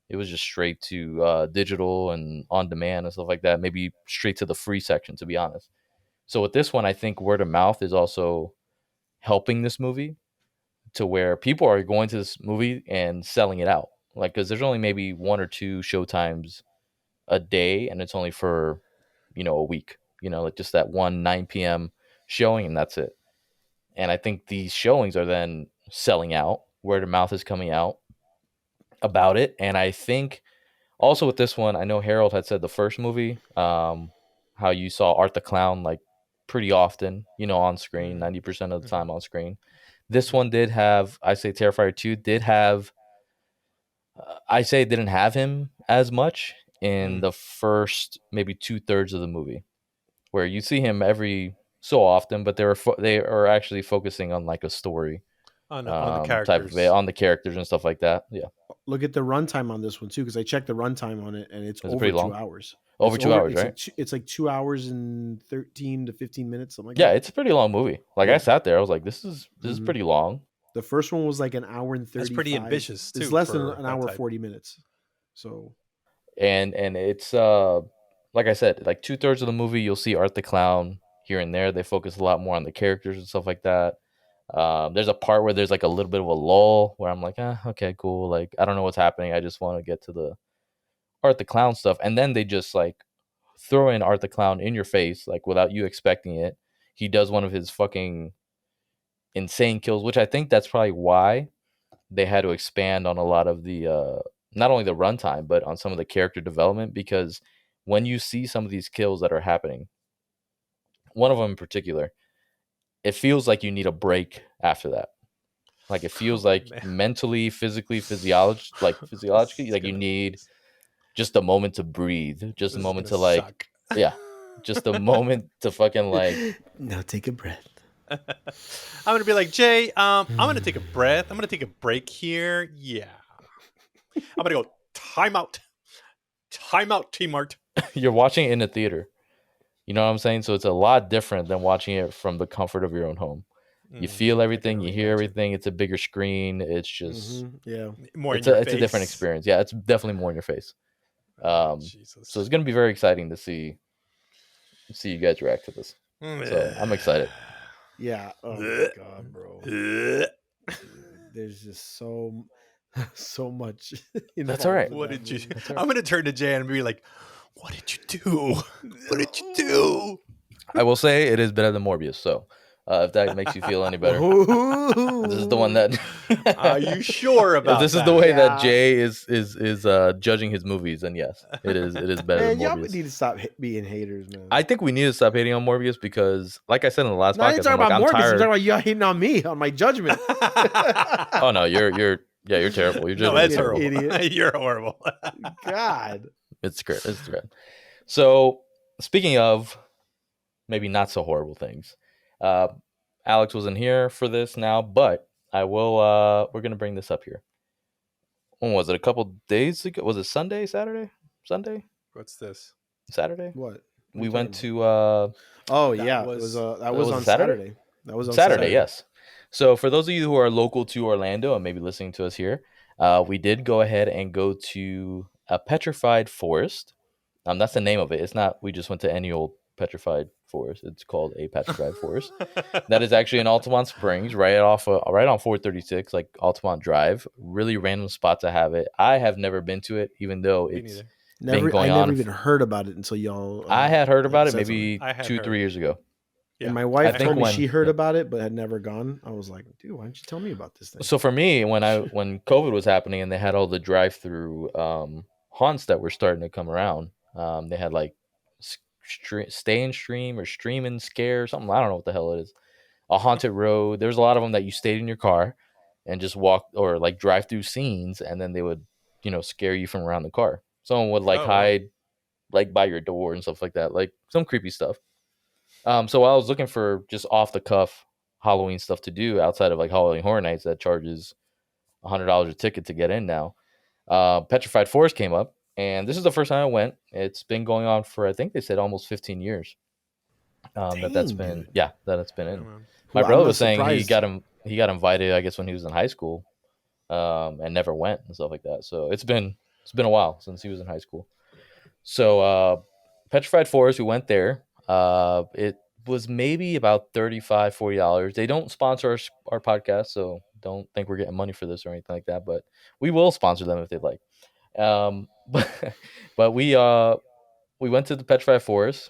It was just straight to digital and on demand and stuff like that. Maybe straight to the free section, to be honest. So with this one, I think word of mouth is also helping this movie to where people are going to this movie and selling it out. Like, because there's only maybe one or two showtimes a day, and it's only for a week. Like just that one 9 p.m. showing, and that's it. And I think these showings are then selling out. Word of mouth is coming out about it, and I think also with this one, I know Harold had said the first movie, how you saw Art the Clown like pretty often, on screen, 90% of the time on screen. This one did have, I say Terrifier 2 did have, I say it didn't have him as much in the first maybe 2/3 of the movie, where you see him every so often, but they are actually focusing on like a story on the type of it, characters. on the characters and stuff like that. Yeah, Look at the runtime on this one too, because I checked the runtime on it, and it's it's over pretty two long. hours. Over 2 hours, It's right? like it's like 2 hours and 13 to 15 minutes, something like Yeah, that. it's a pretty long movie. Like I Yeah. sat there, I was like, this is Mhm. pretty long. The first one was like an hour and 35. That's pretty ambitious too. It's less than for an that hour type. 40 minutes. So And it's like I said, like 2/3 of the movie you'll see Art the Clown here and there. They focus a lot more on the characters and stuff like that. There's a part where there's like a little bit of a lull where I'm like, okay, cool. Like I don't know what's happening. I just want to get to the Art the Clown stuff. And then they just like throw in Art the Clown in your face, like without you expecting it. He does one of his fucking insane kills, which I think that's probably why they had to expand on a lot of the not only the runtime but on some of the character development, because when you see some of these kills that are happening, one of them in particular, it feels like you need a break after that. Like it feels Oh, like man. mentally, physically, physiologically, This is like you gonna- need just a moment to breathe, just a This is moment gonna to like, suck. yeah, just a moment to fucking like, now take a breath. I'm gonna be like, Jay, I'm gonna take a breath. I'm gonna take a break here. Yeah. I'm gonna go time out. Time out, T-Mart. you're watching it in a theater. You know what I'm saying? So it's a lot different than watching it from the comfort of your own home. You feel I can everything, you only hear imagine. everything. It's a bigger screen. It's just Yeah. More in it's your it's a different face. experience. Yeah, it's definitely more in your face. Jesus. So it's gonna be very exciting to see you guys react to this. So I'm excited. Yeah. Oh my god, bro. Dude, there's just so much. That's all right. What did you? That's all right. I'm gonna turn to Jay and be like, "What did you do? What did you do?" I will say it is better than Morbius. So if that makes you feel any better, this is the one that. Are you sure about If this is that? the way Yeah. that Jay is judging his movies, then yes, it is. It is better Man, than y'all Morbius. need to stop being haters, man. I think we need to stop hating on Morbius because, like I said in the last No, I ain't podcast, I'm talking like, about I'm Morbius. I'm tired. talking about y'all hating on me, on my judgment. Oh no, you're terrible. You're No, judging that's me terrible. horrible. Idiot. You're horrible. God. It's great. It's great. So speaking of maybe not so horrible things, Alex wasn't here for this now, but I will. We're gonna bring this up here. When was it? A couple days ago? Was it Sunday, Saturday, Sunday, What's this? Saturday? What? What are We you went talking to. Oh That yeah, was that was Was it on Saturday? Saturday. That was on Saturday, Saturday. yes. So for those of you who are local to Orlando and maybe listening to us here, we did go ahead and go to a Petrified Forest. That's the name of it. It's not. We just went to any old Petrified Forest. It's called a Petrified Forest. That is actually in Altamont Springs, right on 436, like Altamont Drive. Really random spot to have it. I have never been to it, even though Me it's neither. been I going never on. even heard about it until y'all. I had heard like about it said something. maybe I had 2-3 heard. years ago. Yeah, And my I wife think told me when she heard yeah. about it but had never gone. I was like, dude, why don't you tell me about this thing? So for me, when COVID was happening and they had all the drive-through haunts that were starting to come around, they had like stay and stream or stream and scare something. I don't know what the hell it is. A haunted road. There's a lot of them that you stayed in your car and just walk or like drive through scenes, and then they would scare you from around the car. Someone would like Oh wow. hide like by your door and stuff like that, like some creepy stuff. So I was looking for just off the cuff Halloween stuff to do outside of like Halloween Horror Nights that charges $100 a ticket to get in now. Petrified Forest came up, and this is the first time I went. It's been going on for I think they said almost 15 years. That's Dang, been dude. that it's been Yeah, in. man. My Well, I'm brother not was saying surprised. he got invited, I guess, when he was in high school, and never went and stuff like that. So it's been a while since he was in high school. So Petrified Forest, we went there. It was maybe about $35-$40. They don't sponsor our podcast, so don't think we're getting money for this or anything like that. But we will sponsor them if they'd like. But we went to the Petrified Forest.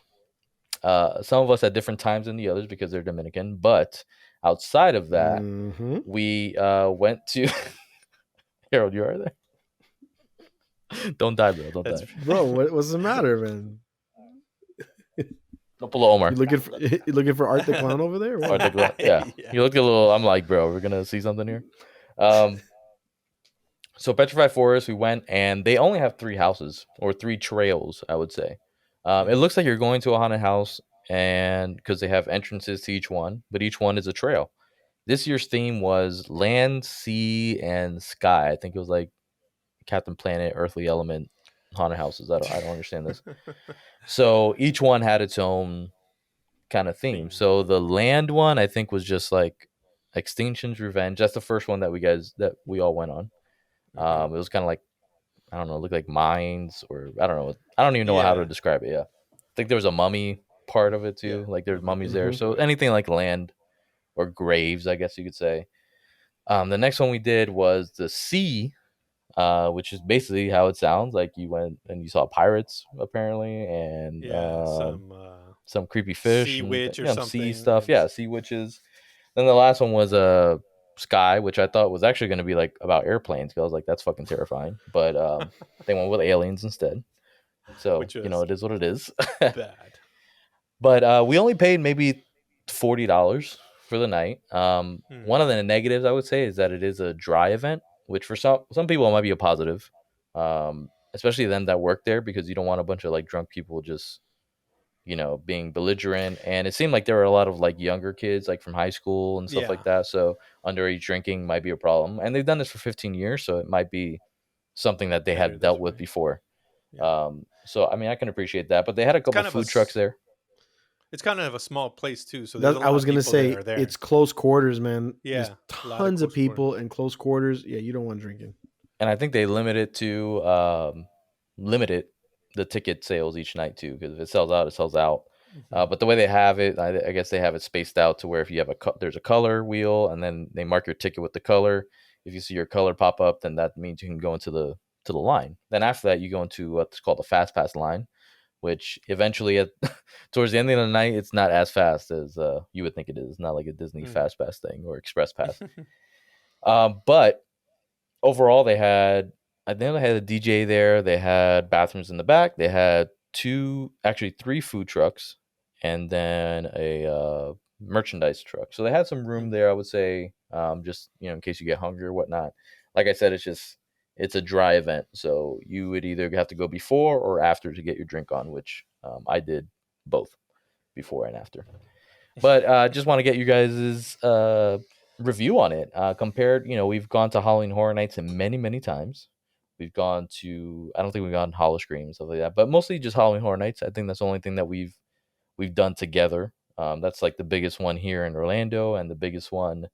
Some of us at different times than the others because they're Dominican. But outside of that, Mm-hmm. we went to Harold. You are there? Don't die, bro. Don't That's die. Bro, what's the matter, man? Don't pull Omar. You looking for Art the Clown over there? Or What? yeah. Yeah. You look a little. I'm like, bro, we're gonna see something here. Um, so Petrified Forest, we went, and they only have 3 houses or 3 trails, I would say. It looks like you're going to a haunted house, and because they have entrances to each one, but each one is a trail. This year's theme was land, sea, and sky. I think it was like Captain Planet, Earthly Element, haunted houses. I don't understand this. So each one had its own kind of theme. Theme. So the land one, I think, was just like Extinction's Revenge. That's the first one that we all went on. It was kind of like I don't know, looked like mines or I don't know. I don't even know how to Yeah. describe it. Yeah, I think there was a mummy part of it too. Yeah. Like there's mummies there. Mhm. So anything like land or graves, I guess you could say. The next one we did was the sea, which is basically how it sounds. Like you went and you saw pirates apparently, and Yeah. some creepy fish Sea and witch or sea something. stuff. Yeah, sea witches. Then the last one was Sky, which I thought was actually going to be like about airplanes. 'Cause I was like, that's fucking terrifying. But they went with aliens instead. So Which was it is what it is. bad. But we only paid maybe $40 for the night. Hmm. One of the negatives I would say is that it is a dry event, which for some people it might be a positive, especially them that work there because you don't want a bunch of like drunk people just being belligerent. And it seemed like there were a lot of like younger kids, like from high school and stuff Yeah. like that. So underage drinking might be a problem. And they've done this for 15 years, so it might be something that they Better had this dealt with way. before. Yeah. So I mean, I can appreciate that. But they had a couple kind of a food trucks there. It's kind of a small place too, so there's a I lot was of gonna people that say are there. it's close quarters, man. There's Yeah, a lot of tons of close people quarters. in close quarters. Yeah, you don't want drinking. And I think they limit it to limit it the ticket sales each night too, because if it sells out, it sells out. But the way they have it, I guess they have it spaced out to where if you have there's a color wheel, and then they mark your ticket with the color. If you see your color pop up, then that means you can go into the line. Then after that, you go into what's called the fast pass line, which eventually towards the end of the night, it's not as fast as you would think it is. It's not like a Disney Mm. fast pass thing or express pass. But overall, I think they had a DJ there. They had bathrooms in the back. They had actually 3 food trucks, and then a merchandise truck. So they had some room there, I would say, just in case you get hungry or whatnot. Like I said, it's a dry event, so you would either have to go before or after to get your drink on, which I did both before and after. But just want to get you guys' review on it. Compared, we've gone to Halloween Horror Nights many, many times. We've gone to, I don't think we've gone Hollow Scream and stuff like that, but mostly just Halloween Horror Nights. I think that's the only thing that we've done together. That's like the biggest one here in Orlando and the biggest one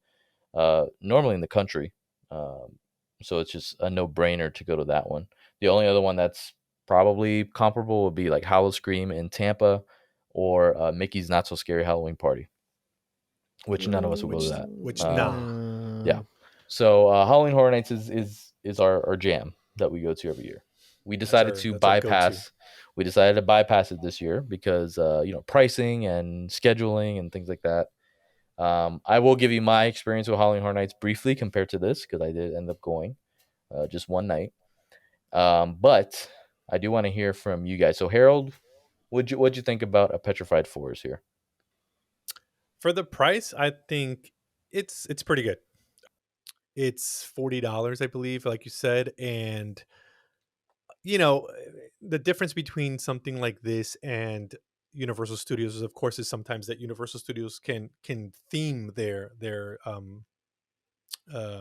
normally in the country. So it's just a no brainer to go to that one. The only other one that's probably comparable would be like Hollow Scream in Tampa or Mickey's Not So Scary Halloween Party, which none of us will go to that. Which nah. Yeah. So Halloween Horror Nights is our jam that we go to every year. We decided to that's our go-to. bypass. We decided to bypass it this year because pricing and scheduling and things like that. I will give you my experience with Halloween Horror Nights briefly compared to this because I did end up going just one night. But I do want to hear from you guys. So Harold, what'd you think about a Petrified Forest here? For the price, I think it's pretty good. It's $40, I believe, like you said, and the difference between something like this and Universal Studios, of course, is sometimes that Universal Studios can theme their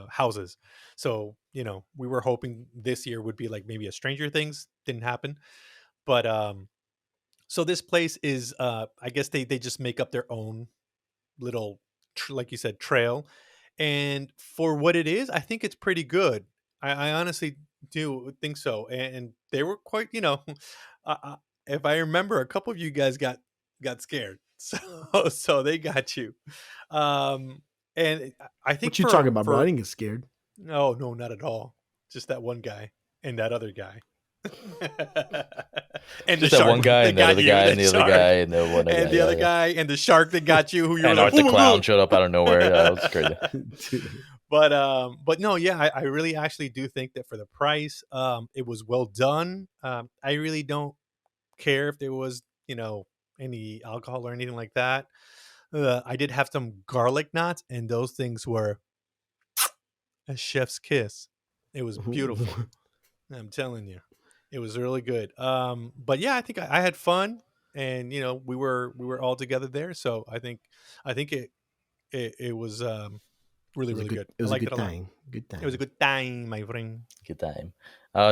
houses. So we were hoping this year would be like maybe a Stranger Things. Didn't happen, but so this place is I guess they just make up their own little like you said, trail, and for what it is, I think it's pretty good. I honestly do think so, and they were quite uh, if I remember, a couple of you guys got scared, so they got you. And I think What you talking about, bro? I for didn't get scared. no, not at all. Just that one guy and that other guy. And Just that one guy and the other guy and the other guy and the one and guy, the other guy and the shark that got you. Who you and were Art like, the "Oh my Clown God." showed up out of nowhere. That was crazy. But no, yeah, I really actually do think that for the price, it was well done. I really don't care if there was any alcohol or anything like that. I did have some garlic knots, and those things were a chef's kiss. It was beautiful. I'm telling you, it was really good. But yeah, I think I had fun, and we were all together there, so I think it was really really good. It I was a liked good it a lot. time. Good time. It was a good time, my friend. Good time.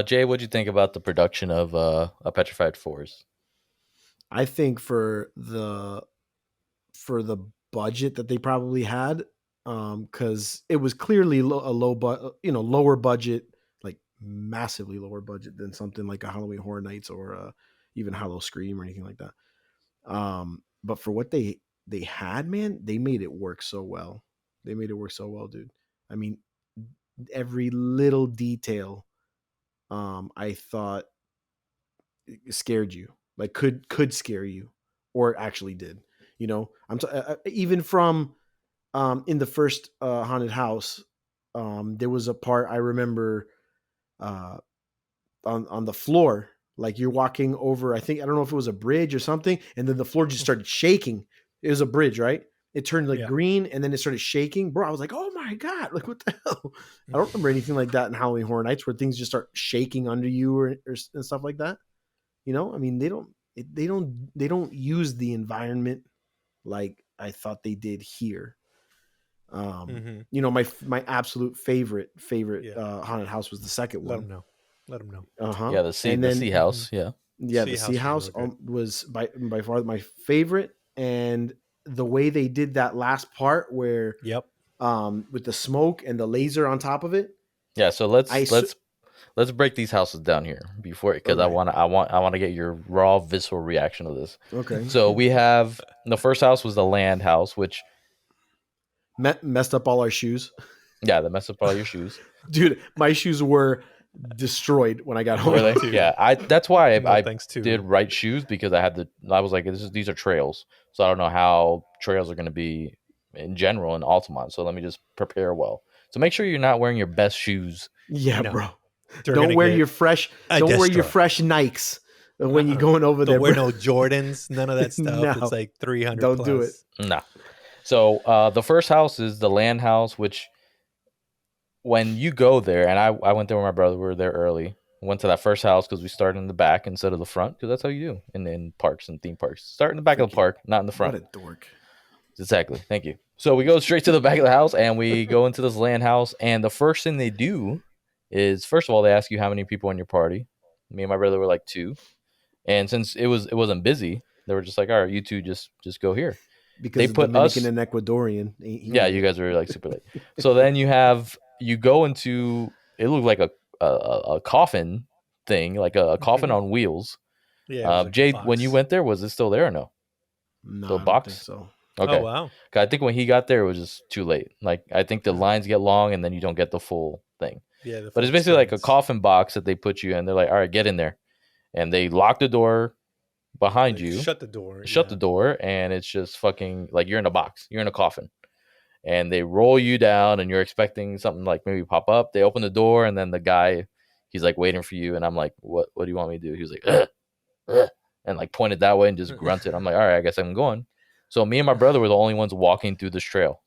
Jay, what'd you think about the production of a Petrified Forest? I think for the budget that they probably had, because it was clearly a lower budget, like massively lower budget than something like a Halloween Horror Nights or even Hollow Scream or anything like that. But for what they had, man, they made it work so well. They made it work so well, dude. I mean, every little detail, I thought scared you, like could scare you, or actually did. Even from in the first haunted house, there was a part I remember uh, on the floor, like you're walking over. I don't know if it was a bridge or something, and then the floor just started shaking. It was a bridge, right? It turned like Yeah. green, and then it started shaking. Bro, I was like, "Oh my god! Like what the hell?" I don't remember anything like that in Halloween Horror Nights where things just start shaking under you or and stuff like that. I mean, they don't use the environment like I thought they did here. My absolute favorite Yeah. haunted house was the second Let one. them know. Let them know. Uh-huh. Yeah, the sea house. Yeah. Yeah, Sea the house sea was house really good. was by far my favorite, and the way they did that last part where Yep. with the smoke and the laser on top of it. Yeah. So let's break these houses down here before, because Okay. I want to get your raw visceral reaction to this. Okay. So we have the first house was the land house, which Messed up all our shoes. yeah, that messed up all your shoes. Dude, my shoes were destroyed when I got home. Really? Dude. Yeah. That's why No, I thanks to did right shoes, because I was like, these are trails, so I don't know how trails are going to be in general in Altamont. So let me just prepare well. So make sure you're not wearing your best shoes. Yeah, No. bro. They're Don't gonna wear get your fresh. a Don't wear your destroy. fresh Nikes when you're going over Don't there. wear bro. no Jordans, none of that stuff. No. It's like 300 Don't plus. do it. Nah. So the first house is the land house, which when you go there, and I went there with my brother. We were there early. Went to that first house because we started in the back instead of the front, because that's how you do in parks and theme parks. Start in the back of the park, not in the front. What a dork. Exactly. Thank you. So we go straight to the back of the house and we go into this land house. And the first thing they do is, first of all, they ask you how many people in your party. Me and my brother were like 2. And since it wasn't busy, they were just like, all right, you 2 just go here. Because They the put Dominican us. and Ecuadorian ain't Yeah, human you yet. guys were like super late. So then you go into, it looked like a coffin thing, like a coffin on wheels. Yeah, it was like a Jay, when you box. went there, was it still there or no? No, The I don't think box? so. Oh Okay. wow. 'Cause I think when he got there, it was just too late. Like, I think the lines get long and then you don't get the full thing. Yeah, the But full it's basically like a experience. coffin box that they put you in. They're like, all right, get in there. And they lock the door behind They you, shut the door. shut the door, and it's just fucking like you're in a box. You're in a coffin. And they roll you down and you're expecting something like maybe pop up. They open the door and then the guy, he's like waiting for you. And I'm like, what do you want me to do? He was like, "Ugh, ugh," and like pointed that way and just grunted. I'm like, all right, I guess I'm going. So me and my brother were the only ones walking through this trail.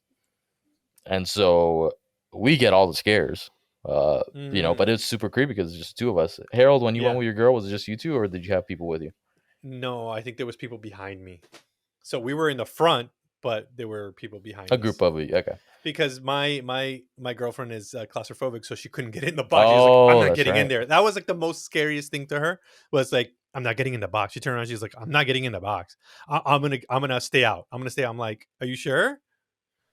And so we get all the scares, but it's super creepy because it's just 2 of us. Harold, when you went Yeah. with your girl, was it just you 2 or did you have people with you? No, I think there was people behind me. So we were in the front, but there were people behind A us. group of you. Okay. Because my girlfriend is claustrophobic, so she couldn't get in the box. She's like, Oh, I'm not that's getting in right. there. That was like the most scariest thing to her. Was like, I'm not getting in the box. She turned around. She's like, I'm not getting in the box. I'm gonna stay out. I'm gonna stay. I'm like, are you sure?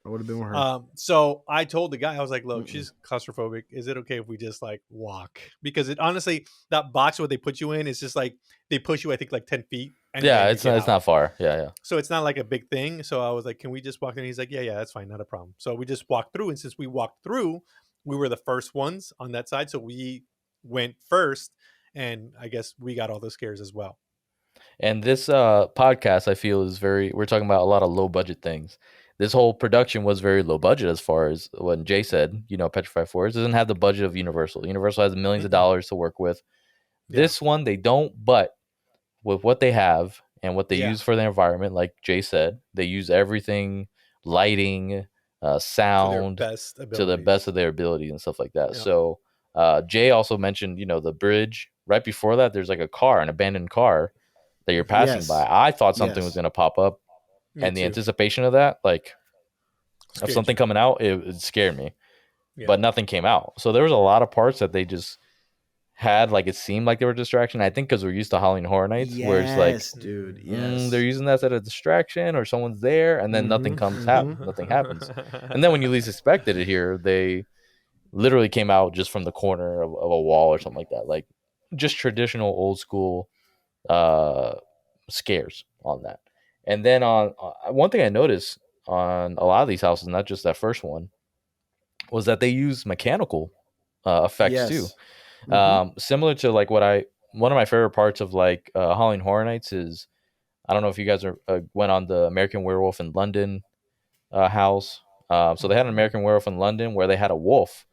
I would have been with her. So I told the guy, I was like, look, Mm-mm. she's claustrophobic. Is it okay if we just like walk? Because it honestly, that box where they put you in is just like they push you, I think, like 10 feet. And Yeah, then you it's get not, it's out. not far. Yeah. So it's not like a big thing. So I was like, can we just walk in? He's like, yeah, that's fine. Not a problem. So we just walked through. And since we walked through, we were the first ones on that side. So we went first. And I guess we got all the scares as well. And this podcast, I feel, is we're talking about a lot of low budget things. This whole production was very low budget as far as when Jay said, Petrified Forest doesn't have the budget of Universal. Universal has millions of dollars to work with. Yeah. This one, they don't, but with what they have and what they Yeah. use for the environment, like Jay said, they use everything, lighting, sound, To their best abilities. to the best of their ability and stuff like that. Yeah. So Jay also mentioned, the bridge. Right before that, there's like an abandoned car that you're passing Yes. by. I thought something was Yes. going to pop up, Me and the too. anticipation of that, like Scared of something you. coming out, it scared me. Yeah. But nothing came out. So there was a lot of parts that they just had, like, it seemed like they were a distraction. I think because we're used to Halloween Horror Nights, where it's like, Yes, dude. Mm, Yes. they're using that as a distraction, or someone's there, and then nothing nothing happens. And then when you least expected it here, they literally came out just from the corner of a wall or something like that, like just traditional old school scares on that. And then on one thing I noticed on a lot of these houses, not just that first one, was that they use mechanical effects Yes. too. Mhm. Similar to like one of my favorite parts of like Halloween Horror Nights is, I don't know if you guys went on the American Werewolf in London house. So they had an American Werewolf in London where they had a wolf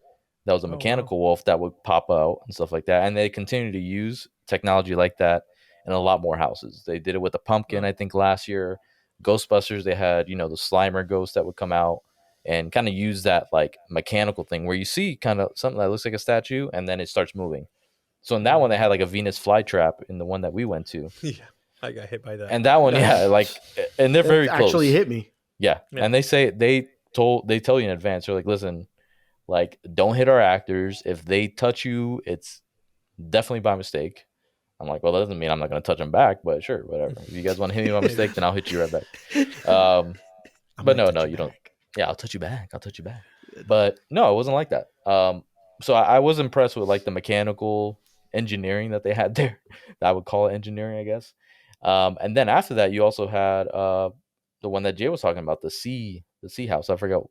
that was a Oh, wow. mechanical wolf that would pop out and stuff like that. And they continue to use technology like that in a lot more houses. They did it with the pumpkin, Oh. I think, last year. Ghostbusters, they had, the Slimer ghost that would come out and kind of use that like mechanical thing where you see kind of something that looks like a statue and then it starts moving. So in that one, they had like a Venus flytrap in the one that we went to. Yeah, I got hit by that. And that one, yeah, like, and they're very close. Actually hit me. Yeah. Yeah. And they tell you in advance, they're like, listen, like, don't hit our actors. If they touch you, it's definitely by mistake. I'm like, well, that doesn't mean I'm not going to touch them back, but sure, whatever. If you guys want to hit me by mistake, then I'll hit you right back. But no, you don't. Yeah, I'll touch you back. But no, it wasn't like that. So I was impressed with like the mechanical engineering that they had there. I would call it engineering, I guess. And then after that, you also had the one that Jay was talking about, the sea house. I forgot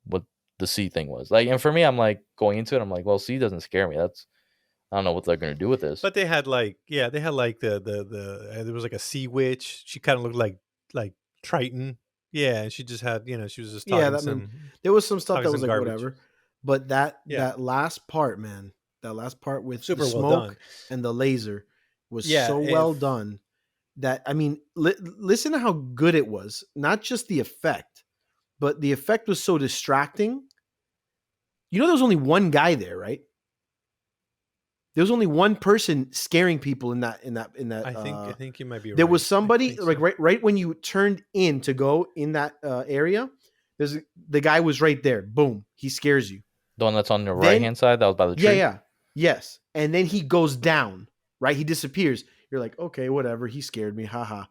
what the sea thing was. Like, and for me, I'm like going into it, I'm like, well, sea doesn't scare me. I don't know what they're gonna do with this. But they had like, the there was like a sea witch. She kind of looked like Triton. Yeah, and she just had, she was just talking there was some stuff talking that was some like garbage. whatever. But that Yeah. last part, man, that last part with Super the well smoke done. and the laser was Yeah, so well done that, I mean, listen to how good it was. Not just the effect, but the effect was so distracting. There was only one guy there, right? There was only one person scaring people in that. I think you might be right. There was I somebody think so. like right when you turned in to go in that area, The guy was right there. Boom. He scares you. The one that's on the Then- right hand side, that was by the tree. Yeah. Yes. And then he goes down, right? He disappears. You're like, okay, whatever. He scared me. Haha.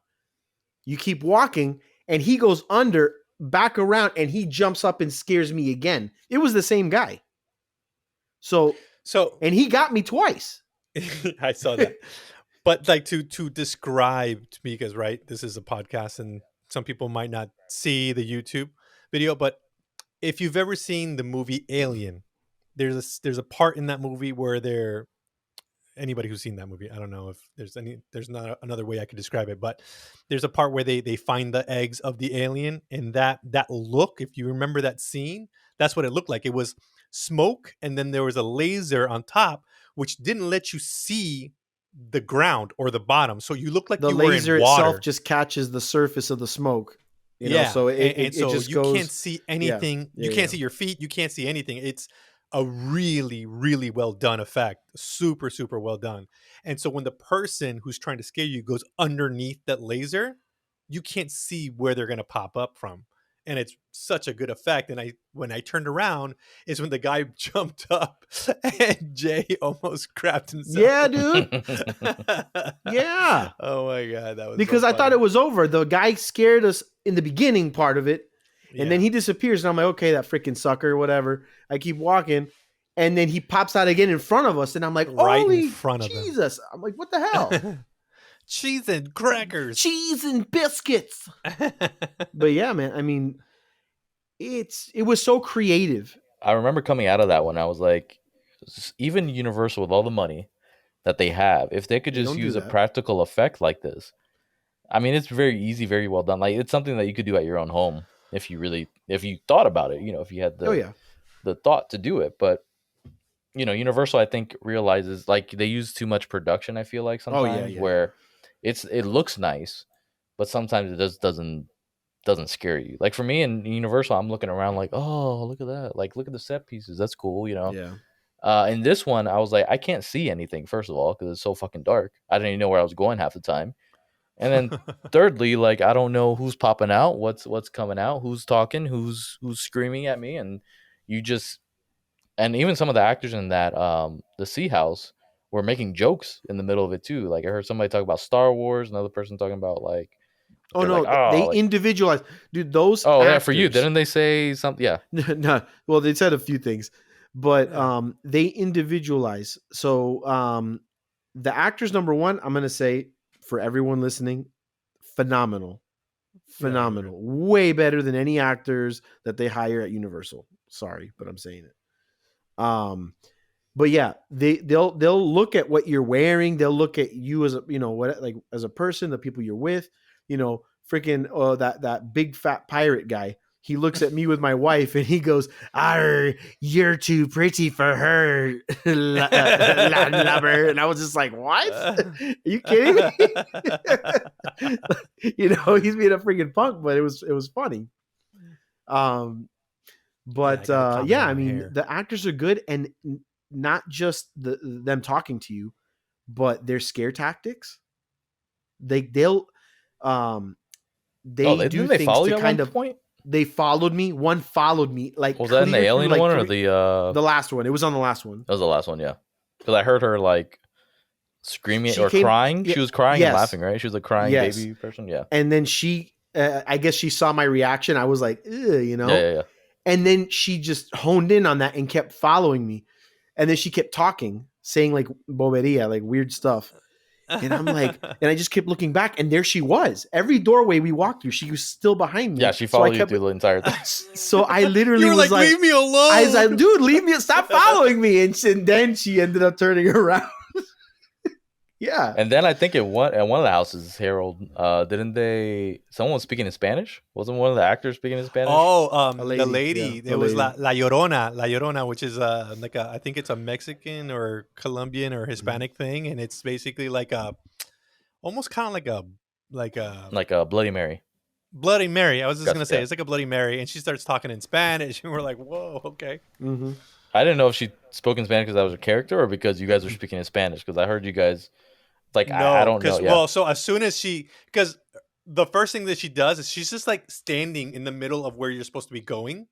You keep walking and he goes under, back around, and he jumps up and scares me again. It was the same guy. So, and he got me twice. I saw that. But like to describe to me, because right, this is a podcast and some people might not see the YouTube video, but if you've ever seen the movie Alien, there's a part in that movie where anybody who's seen that movie, I don't know if there's not another way I could describe it, but there's a part where they find the eggs of the alien, and that look, if you remember that scene, that's what it looked like. It was smoke, and then there was a laser on top, which didn't let you see the ground or the bottom, so you look like The you were in laser water. itself just catches the surface of the smoke. You know, so it so just you goes. can't see anything. You can't see your feet. You can't see anything. It's a really, really well done effect. Super, super well done. And so when the person who's trying to scare you goes underneath that laser, you can't see where they're going to pop up from. And it's such a good effect. And when I turned around is when the guy jumped up and Jay almost crapped himself. Yeah, dude. Yeah. Oh my God. That was because so I thought funny. it was over. The guy scared us in the beginning part of it. And then Yeah. he disappears. And I'm like, okay, that freaking sucker, whatever. I keep walking. And then he pops out again in front of us. And I'm like, Right in holy front of him. Jesus. I'm like, what the hell? Cheese and crackers. Cheese and biscuits. But yeah, man, I mean, it was so creative. I remember coming out of that one, I was like, even Universal with all the money that they have, if they could They just don't do use a that. practical effect like this, I mean, it's very easy, very well done. Like, it's something that you could do at your own home if you thought about it, if you had the thought to do it. But Universal, I think, realizes like they use too much production. I feel like sometimes where it looks nice, but sometimes it just doesn't scare you. Like for me in Universal, I'm looking around like, oh, look at that! Like, look at the set pieces. That's cool, Yeah. In this one, I was like, I can't see anything. First of all, because it's so fucking dark. I didn't even know where I was going half the time. And then thirdly, like I don't know who's popping out, what's coming out, who's talking, who's screaming at me, and even some of the actors in that the Sea House were making jokes in the middle of it too. Like I heard somebody talk about Star Wars, another person talking about like, Oh they're no, like, they like, individualize, dude. Those yeah, for you, actors- didn't they say something? Yeah, no, well, they said a few things, but Yeah. they individualize. So the actors, number one, I'm gonna say for everyone listening, phenomenal, phenomenal, way better than any actors that they hire at Universal. Sorry, but I'm saying it. But yeah, they'll look at what you're wearing. They'll look at you as as a person, the people you're with. Freaking that big fat pirate guy. He looks at me with my wife and he goes, "Arr, you're too pretty for her, landlubber." And I was just like, "What? Are you kidding me?" He's being a freaking punk, but it was funny. But I mean, the actors are good, and not just them talking to you, but their scare tactics. They'll do didn't they things follow to you at kind one of. point? They followed me. One followed me. Like Was that in the clear through, alien like, one or the last one? It was on the last one. That was the last one, yeah. Because I heard her like screaming She or came- crying. yeah, She was crying yes. and laughing, right? She was a crying Yes. baby person, yeah. And then she, I guess she saw my reaction. I was like, "Ugh," Yeah. And then she just honed in on that and kept following me. And then she kept talking, saying like boberia, like weird stuff. And I'm like, and I just kept looking back, and there she was. Every doorway we walked through, she was still behind me. Yeah, she So I followed you kept- through the entire thing. So I literally You were was like, "Leave me alone." I was like, "Dude, leave me! Stop following me!" And then she ended up turning around. Yeah. And then I think at one of the houses, Harold, didn't they? Someone was speaking in Spanish. Wasn't one of the actors speaking in Spanish? Oh, A lady, the lady. yeah, It a was lady. La Llorona, which is I think it's a Mexican or Colombian or Hispanic thing, and it's basically like almost kind of like a Bloody Mary. Bloody Mary. I was just Gotcha, gonna say yeah. it's like a Bloody Mary, and she starts talking in Spanish, and we're like, "Whoa, okay." Mm-hmm. I didn't know if she spoke in Spanish because that was a character or because you guys were speaking in Spanish. Because I heard you guys, like, No, I don't know. Yeah. Well, so as soon as because the first thing that she does is she's just like standing in the middle of where you're supposed to be going.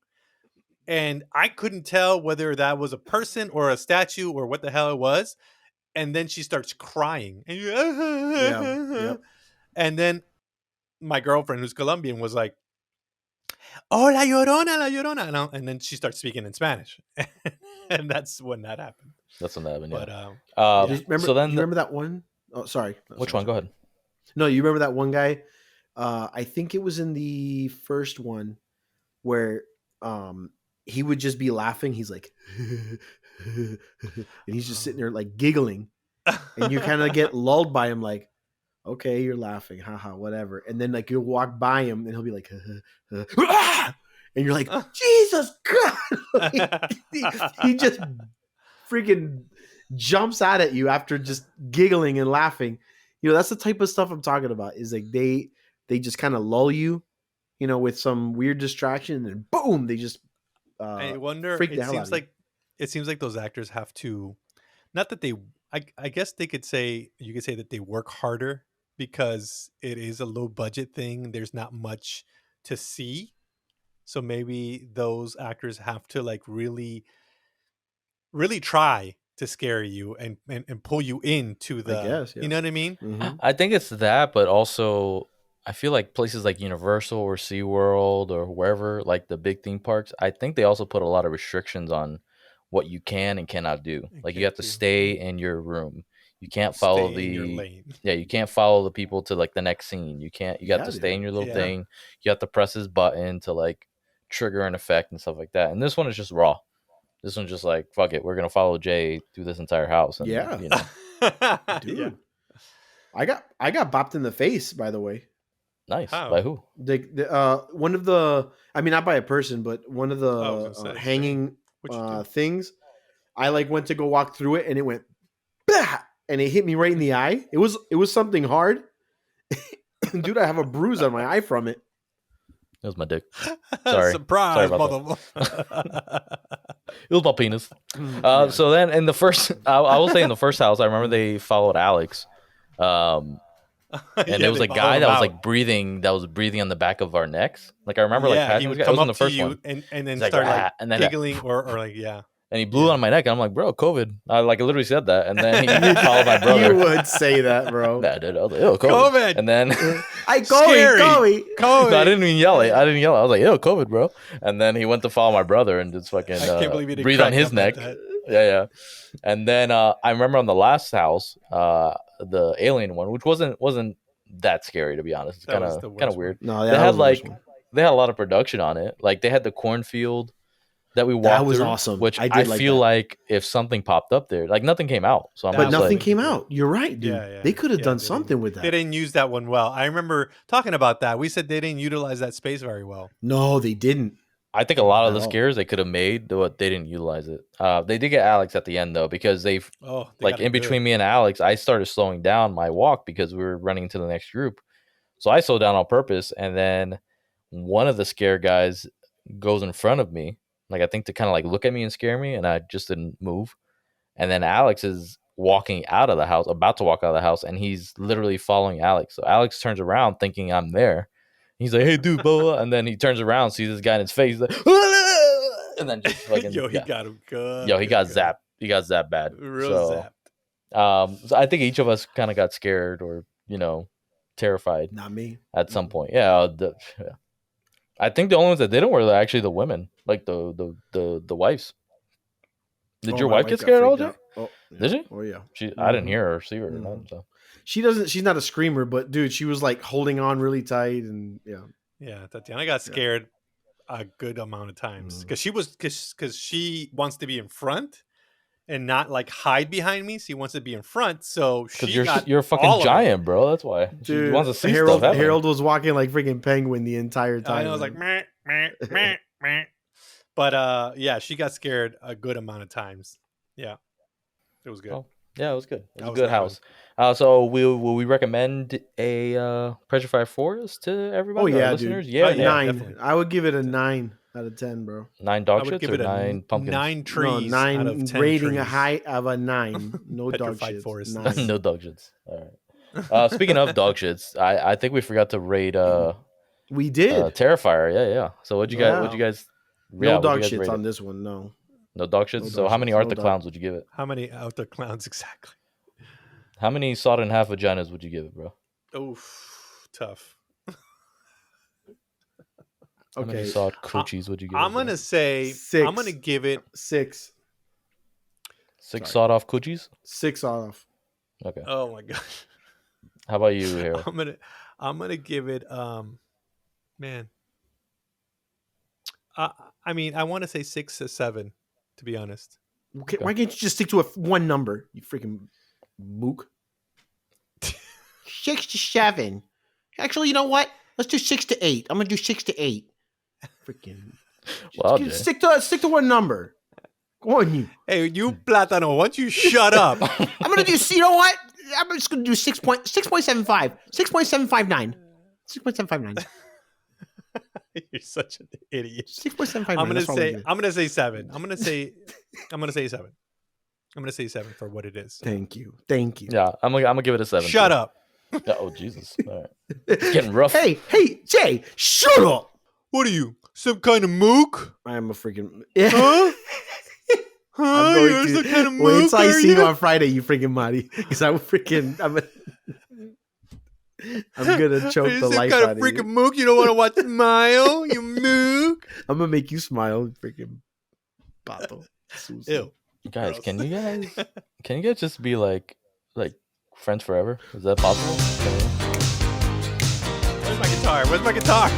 And I couldn't tell whether that was a person or a statue or what the hell it was. And then she starts crying. Yeah. Yep. And then my girlfriend, who's Colombian, was like, "Oh, la llorona, la llorona." And then she starts speaking in Spanish. And that's when that happened. That's when that happened. But Yeah. yeah. Remember, So then, you remember that one? Oh, sorry. No, which sorry, one? Go sorry. ahead. No, you remember that one guy? I think it was in the first one where he would just be laughing. He's like, and he's just sitting there like giggling, and you kind of get lulled by him, like, okay, you're laughing, haha, whatever. And then like you'll walk by him, and he'll be like, and you're like, Jesus God! he just freaking jumps out at you after just giggling and laughing. You know, that's the type of stuff I'm talking about. Is like they just kind of lull you, you know, with some weird distraction, and boom, they just I wonder. freak the hell out of you. It seems like those actors have to, not that they. I guess you could say that they work harder because it is a low budget thing. There's not much to see, so maybe those actors have to like really, really try to scare you and pull you into the. I guess, yeah. You know what I mean? Mhm. I think it's that, but also I feel like places like Universal or SeaWorld or wherever, like the big theme parks, I think they also put a lot of restrictions on what you can and cannot do. You Like you can't have to do. stay in your room. You can't follow Stay in your the lane. yeah, you can't follow the people to like the next scene. You got Yeah, to stay dude. in your little Yeah. thing. You have to press this button to like trigger an effect and stuff like that. And this one is just raw. This one's just like, fuck it, we're gonna follow Jay through this entire house. And Yeah. you know. Dude, Yeah. I got bopped in the face, by the way. Nice. How? By who? One of the, I mean, not by a person, but one of I was the gonna say, hanging What'd you do? things. I like went to go walk through it, and it went, bah! And it hit me right in the eye. It was something hard, dude. I have a bruise on my eye from it. It was my dick. Sorry. Surprise, Sorry about motherfucker. It was my penis. Yeah. So then in the first, I will say in the first house, I remember they followed Alex. And there was they a guy followed him that was out. like breathing on the back of our necks. Like I remember like he passing would this guy. It come was in up the to first you one. and then He's like, start "Ah," like and then giggling or like, yeah. and he blew Yeah. on my neck. And I'm like, bro, COVID. I literally said that. And then he followed my brother. You would say that, bro. Nah, dude, I was like, ew, COVID. COVID. And then I Scary. Kobe. COVID. no, I didn't even yell it. I was like, ew, COVID, bro. And then he went to follow my brother and just fucking I can't believe you didn't breathe on crack his up at neck. that. Yeah. And then I remember on the last house, the alien one, which wasn't that scary, to be honest. It's That kind was the of worst weird. No, They that had was the worst like one. they had a lot of production on it. Like they had the cornfield that we walked That was through, awesome. which I I, did like feel that. like if something popped up there, like nothing came out. So I'm That But just was nothing like, really came good. out. You're right, dude. Yeah. They could have done they something didn't- with They that. didn't use that one well. I remember talking about that. We said they didn't utilize that space very well. No, they didn't. I think a lot of At the all. scares they could have made, but they didn't utilize it. They did get Alex at the end though, because they've Oh, they like got it in good. between me and Alex, I started slowing down my walk because we were running to the next group. So I slowed down on purpose, and then one of the scare guys goes in front of me, like I think to kind of like look at me and scare me, and I just didn't move. And then Alex is walking out of the house, about to walk out of the house, and he's literally following Alex. So Alex turns around thinking I'm there. He's like, "Hey, dude, blah, blah," and then he turns around, sees this guy in his face, he's like, and then just fucking Yo, he yeah. got him good. Yo, he got good. zapped. He got zapped bad. Real So, zapped. so I think each of us kind of got scared or terrified Not me. at some point. Yeah, yeah. I think the only ones that didn't were actually the women, like the wives. Did Oh, your my wife get got scared at all, freaked Jay? out. Oh, Did she? Oh yeah. I didn't Mhm. hear her or see her or Mhm. nothing. So She doesn't. She's not a screamer, but dude, she was like holding on really tight, and yeah. Yeah, Tatiana got scared a good amount of times because she wants to be in front and not like hide behind me. She wants to be in front, so because she got you're a all fucking of it. giant, bro. That's why she wants to see stuff happening. Harold was walking like freaking penguin the entire time. I was like, meh, meh, meh, meh. But yeah, she got scared a good amount of times. Yeah, it was good. Oh, yeah, it was good. It was That a was good not house. So will we recommend a Petrified Forest to everybody? oh our yeah, listeners? dude. Yeah, Oh, yeah, 9. definitely. I would give it a 9 out of 10, bro. 9 I dog would shits give or it a 9 pumpkins? 9 trees No, 9 out of 10 rating trees. a high of a 9. No dog Petrified shit. Forest. 9. No dog shits. All right. Speaking of dog shits, I think we forgot to rate We did. Terrifier. Yeah. So what'd you guys? What'd you Wow. guys? No What'd dog you guys shits rate on it? this one. No. No dog shits. No So dog how many shits, Art no the dog. Clowns would you give it? How many out the clowns exactly? How many sawed in half vaginas would you give it, bro? Oof, tough. How many Okay. sawed coochies would you give I'm it? Bro? gonna say 6. I'm gonna give it 6. Six Sorry. sawed off coochies. 6 off. Okay. oh my gosh. How about you, Hero? I'm gonna give it man. I mean I want to say 6 or 7 to be honest. Okay, why can't you just stick to one number? You freaking mook. 6 to 7. Actually, you know what? Let's do 6 to 8. I'm gonna do 6 to 8. Freaking. Wow, Jay. Stick to one number. Go on, you. Hey, you Platano, why don't you shut up? I'm gonna do. You know what? I'm just gonna do 6.75. 6.759. 6.759. You're such an idiot. 6.759. I'm gonna that's what I'm say 7. I'm gonna say 7. I'm gonna say 7 for what it is. Thank you. Yeah, I'm gonna give it a 7. Shut up. Yeah, oh Jesus! All right. It's getting rough. Hey, Jay, shut up. What are you? Some kind of mook? I am a freaking. Huh? I'm Huh? going You're to some kind of wait mook, till I are see you you? on Friday, you freaking Marty. Because I'm gonna choke Are you the some life kind out of of freaking you. mook? You don't want to watch Smile? You mook? I'm gonna make you smile, freaking pato. Susie. Ew. Guys, Gross. can you guys just be like friends forever? Is that possible? Where's my guitar? Where's my guitar?